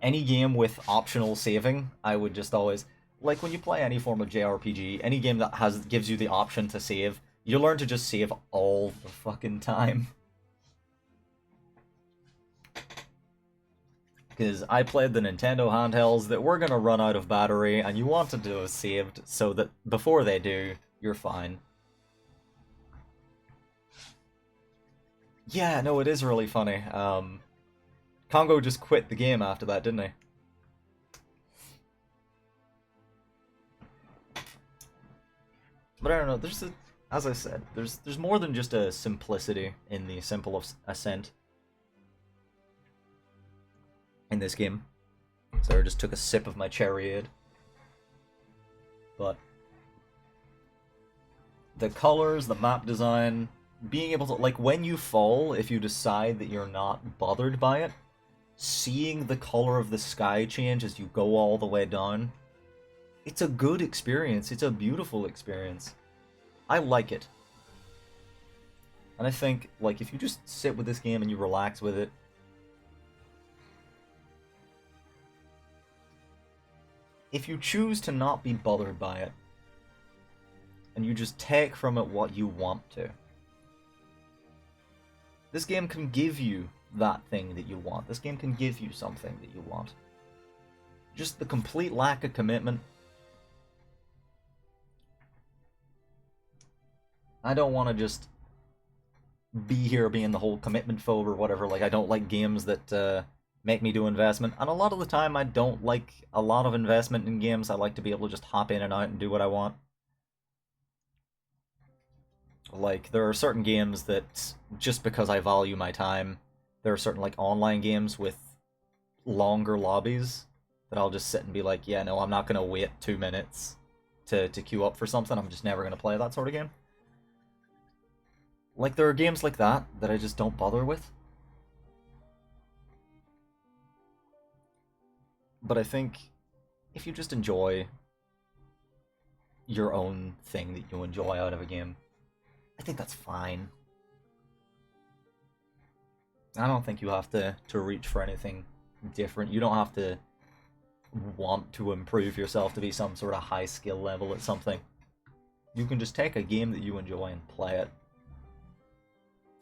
any game with optional saving, I would just always... Like, when you play any form of JRPG, any game that gives you the option to save, you learn to just save all the fucking time. Because I played the Nintendo handhelds that were gonna run out of battery, and you wanted to have saved so that before they do, you're fine. Yeah, no, it is really funny. Congo just quit the game after that, didn't he? But I don't know, as I said, there's more than just a simplicity in the simple of ascent. in this game. So I just took a sip of my cherryade. But the colors, the map design, being able to, like, when you fall, if you decide that you're not bothered by it, seeing the color of the sky change as you go all the way down, it's a good experience. It's a beautiful experience. I like it. And I think, like, if you just sit with this game and you relax with it, if you choose to not be bothered by it, and you just take from it what you want to, this game can give you that thing that you want. This game can give you something that you want. Just the complete lack of commitment. I don't want to just be here being the whole commitment phobe or whatever. Like, I don't like games that make me do investment. And a lot of the time, I don't like a lot of investment in games. I like to be able to just hop in and out and do what I want. Like, there are certain games that, just because I value my time, there are certain, like, online games with longer lobbies that I'll just sit and be like, yeah, no, I'm not going to wait 2 minutes to queue up for something. I'm just never going to play that sort of game. Like, there are games like that that I just don't bother with. But I think if you just enjoy your own thing that you enjoy out of a game, I think that's fine. I don't think you have to reach for anything different. You don't have to want to improve yourself to be some sort of high skill level at something. You can just take a game that you enjoy and play it.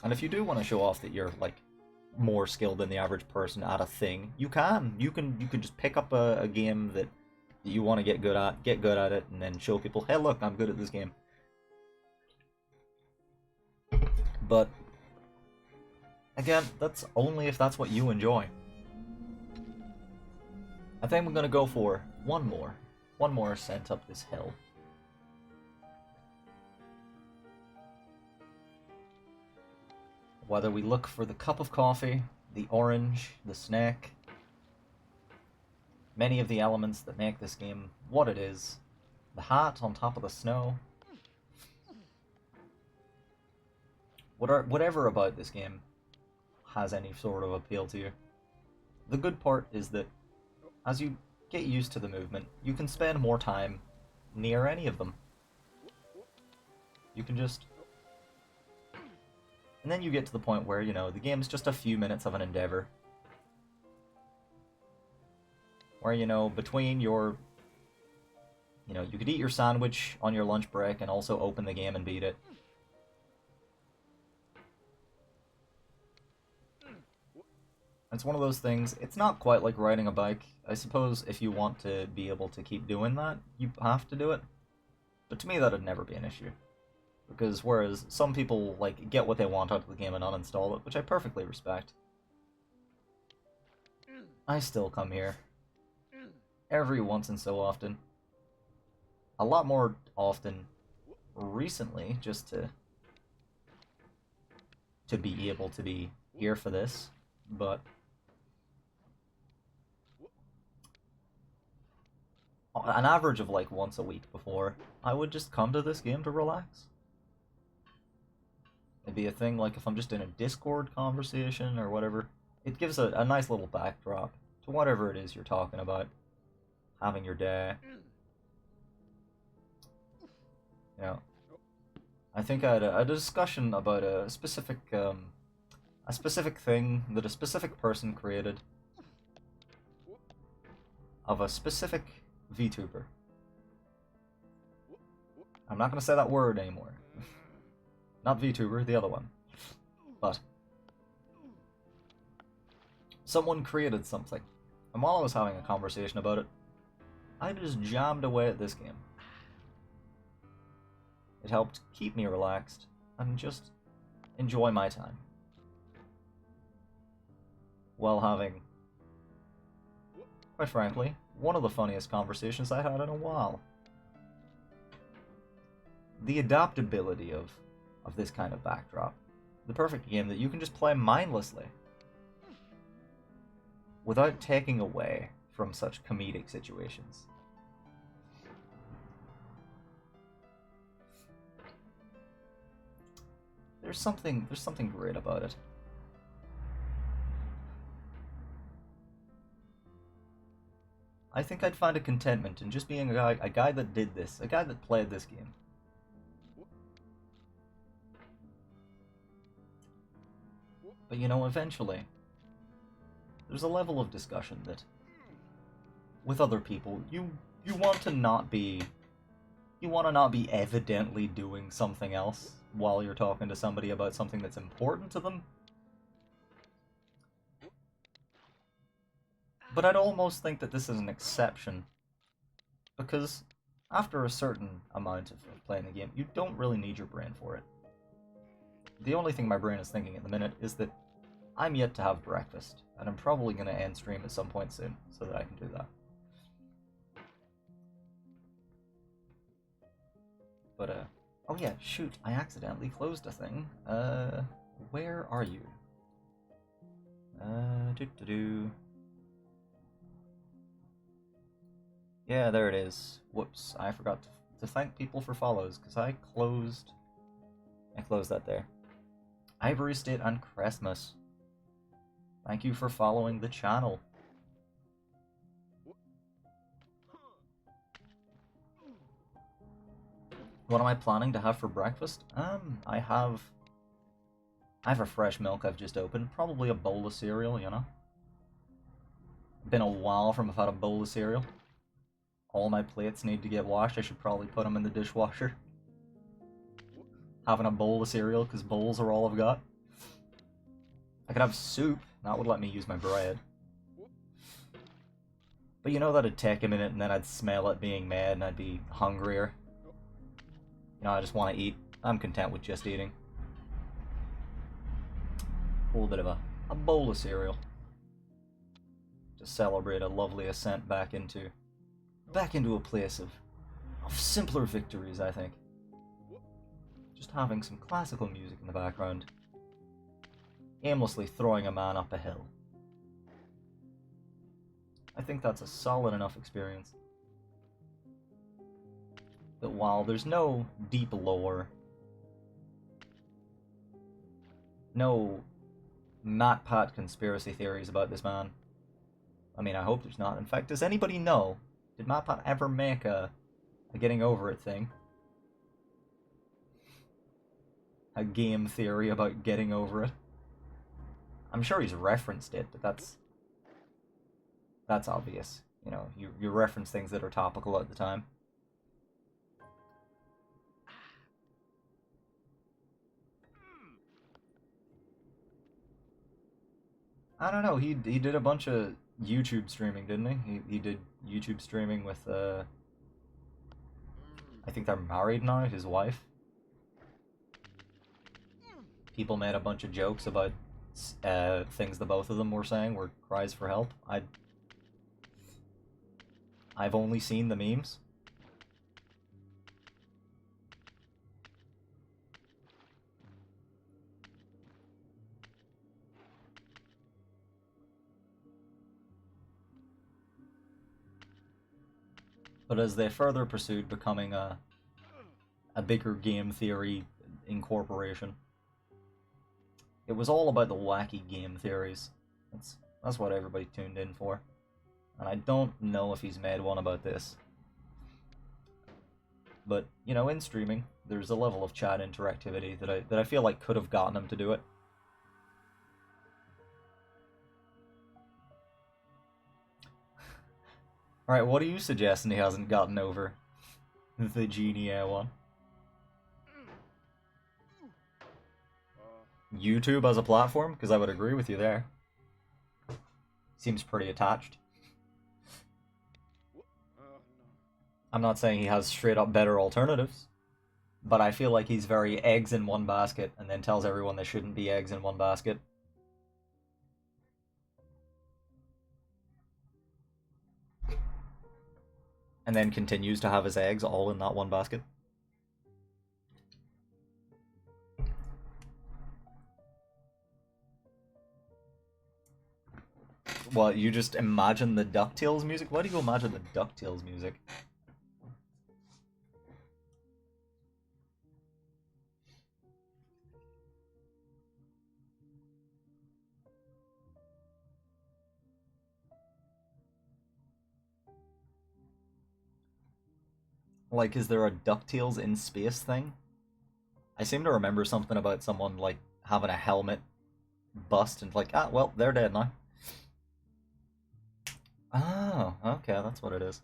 And if you do want to show off that you're, like, more skilled than the average person at a thing, you can. You can just pick up a game that you want to get good at it, and then show people, hey, look, I'm good at this game. But again, that's only if that's what you enjoy. I think I'm gonna go for one more ascent up this hill. Whether we look for the cup of coffee, the orange, the snack, many of the elements that make this game what it is, the hat on top of the snow, whatever about this game has any sort of appeal to you. The good part is that as you get used to the movement, you can spend more time near any of them. You can just... And then you get to the point where, you know, the game's just a few minutes of an endeavor. Where, you know, between your... You know, you could eat your sandwich on your lunch break and also open the game and beat it. It's one of those things, it's not quite like riding a bike. I suppose if you want to be able to keep doing that, you have to do it. But to me, that'd never be an issue. Because whereas some people, like, get what they want out of the game and uninstall it, which I perfectly respect, I still come here. Every once and so often. A lot more often recently, just to be able to be here for this. But an average of like once a week before, I would just come to this game to relax. It'd be a thing like if I'm just in a Discord conversation or whatever, it gives a nice little backdrop to whatever it is you're talking about, having your day. You know, I think I had a discussion about a specific thing that a specific person created of a specific VTuber. I'm not going to say that word anymore. Not VTuber, the other one. But someone created something, and while I was having a conversation about it, I just jammed away at this game. It helped keep me relaxed and just enjoy my time, while having, quite frankly, one of the funniest conversations I had in a while. The adaptability of this kind of backdrop. The perfect game that you can just play mindlessly. without taking away from such comedic situations. There's something great about it. I think I'd find a contentment in just being a guy that did this, a guy that played this game. But you know, eventually, there's a level of discussion that, with other people, you want to not be, evidently doing something else while you're talking to somebody about something that's important to them. But I'd almost think that this is an exception, because after a certain amount of playing the game, you don't really need your brain for it. The only thing my brain is thinking at the minute is that I'm yet to have breakfast, and I'm probably going to end stream at some point soon, so that I can do that. But, oh yeah, shoot, I accidentally closed a thing. Where are you? Yeah, there it is. Whoops, I forgot to thank people for follows, because I closed that there. Ivory State and Christmas. Thank you for following the channel. What am I planning to have for breakfast? I have a fresh milk I've just opened. Probably a bowl of cereal, you know? Been a while from I've had a bowl of cereal. All my plates need to get washed. I should probably put them in the dishwasher. Having a bowl of cereal, because bowls are all I've got. I could have soup. That would let me use my bread. But you know that'd take a minute, and then I'd smell it being made, and I'd be hungrier. You know, I just want to eat. I'm content with just eating. A little bit of a bowl of cereal. To celebrate a lovely ascent back into a place of simpler victories, I think. Just having some classical music in the background. Aimlessly throwing a man up a hill. I think that's a solid enough experience. That while there's no deep lore, no MatPat conspiracy theories about this man. I mean, I hope there's not. In fact, does anybody know? Did MatPat ever make a getting over it thing? A game theory about getting over it? I'm sure he's referenced it, but that's obvious. You know, you reference things that are topical at the time. I don't know. He did a bunch of YouTube streaming, didn't he? He did YouTube streaming with I think they're married now. His wife. People made a bunch of jokes about things the both of them were saying were cries for help. I've only seen the memes. But as they further pursued becoming a bigger game theory incorporation, it was all about the wacky game theories. That's what everybody tuned in for. And I don't know if he's made one about this. But, you know, in streaming, there's a level of chat interactivity that I feel like could have gotten him to do it. Alright, what are you suggesting he hasn't gotten over? The Genie one. YouTube as a platform? Because I would agree with you there. Seems pretty attached. I'm not saying he has straight up better alternatives, but I feel like he's very eggs in one basket and then tells everyone there shouldn't be eggs in one basket. And then continues to have his eggs all in that one basket. What, you just imagine the DuckTales music? Why do you imagine the DuckTales music? Like, is there a DuckTales in space thing? I seem to remember something about someone, like, having a helmet bust and like, ah, well, they're dead now. Oh, okay, that's what it is.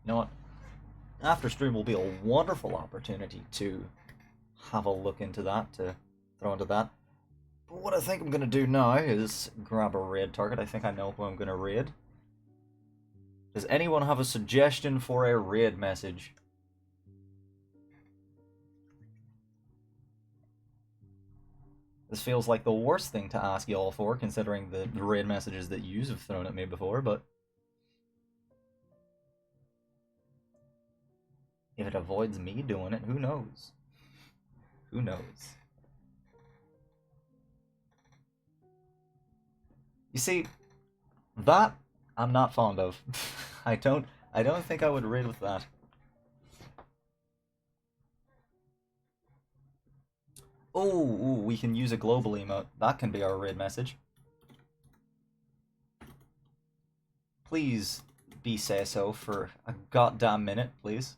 You know what? After stream will be a wonderful opportunity to have a look into that, to throw into that. But what I think I'm going to do now is grab a raid target. I think I know who I'm going to raid. Does anyone have a suggestion for a raid message? This feels like the worst thing to ask y'all for, considering the raid messages that yous have thrown at me before, but... if it avoids me doing it, who knows? Who knows? You see, that I'm not fond of. I don't think I would raid with that. Oh, we can use a global emote. That can be our raid message. Please be say so for a goddamn minute, please.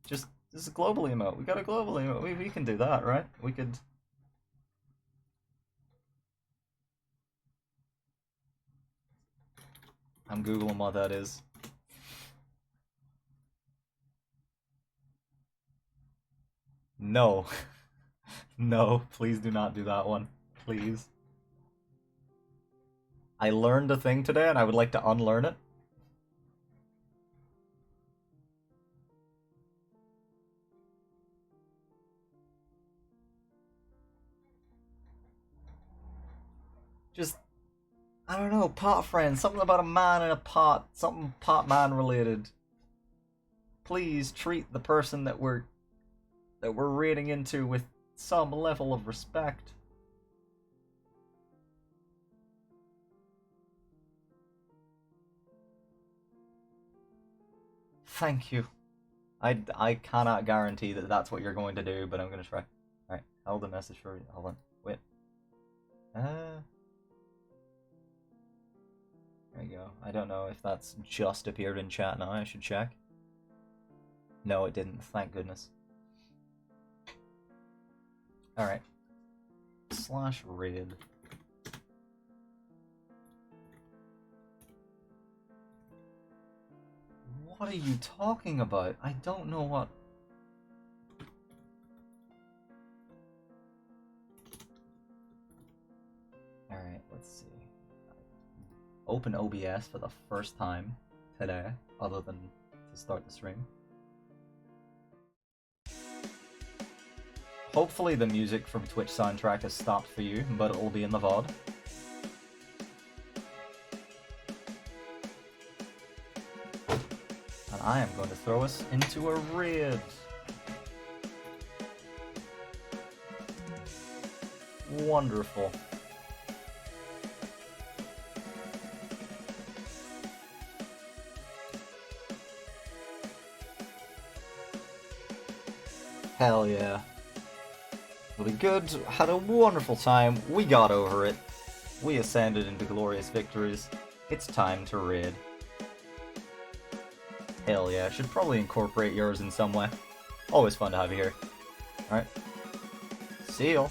Just, this is a global emote. We got a global emote. We can do that, right? We could... I'm googling what that is. No. No, please do not do that one. Please. I learned a thing today and I would like to unlearn it. Just, I don't know, pot friend. Something about a man in a pot. Something pot man related. Please treat the person that we're raiding into with some level of respect. Thank you. I cannot guarantee that that's what you're going to do, but I'm going to try. Alright, hold the message for you. Hold on. Wait. There you go. I don't know if that's just appeared in chat now. I should check. No, it didn't. Thank goodness. Alright. /raid. What are you talking about? I don't know what... Alright, let's see. Open OBS for the first time today, other than to start the stream. Hopefully the music from Twitch soundtrack has stopped for you, but it will be in the VOD. And I am going to throw us into a raid. Wonderful. Hell yeah. It'll be good, had a wonderful time, we got over it. We ascended into glorious victories. It's time to raid. Hell yeah, should probably incorporate yours in some way. Always fun to have you here. Alright. See y'all.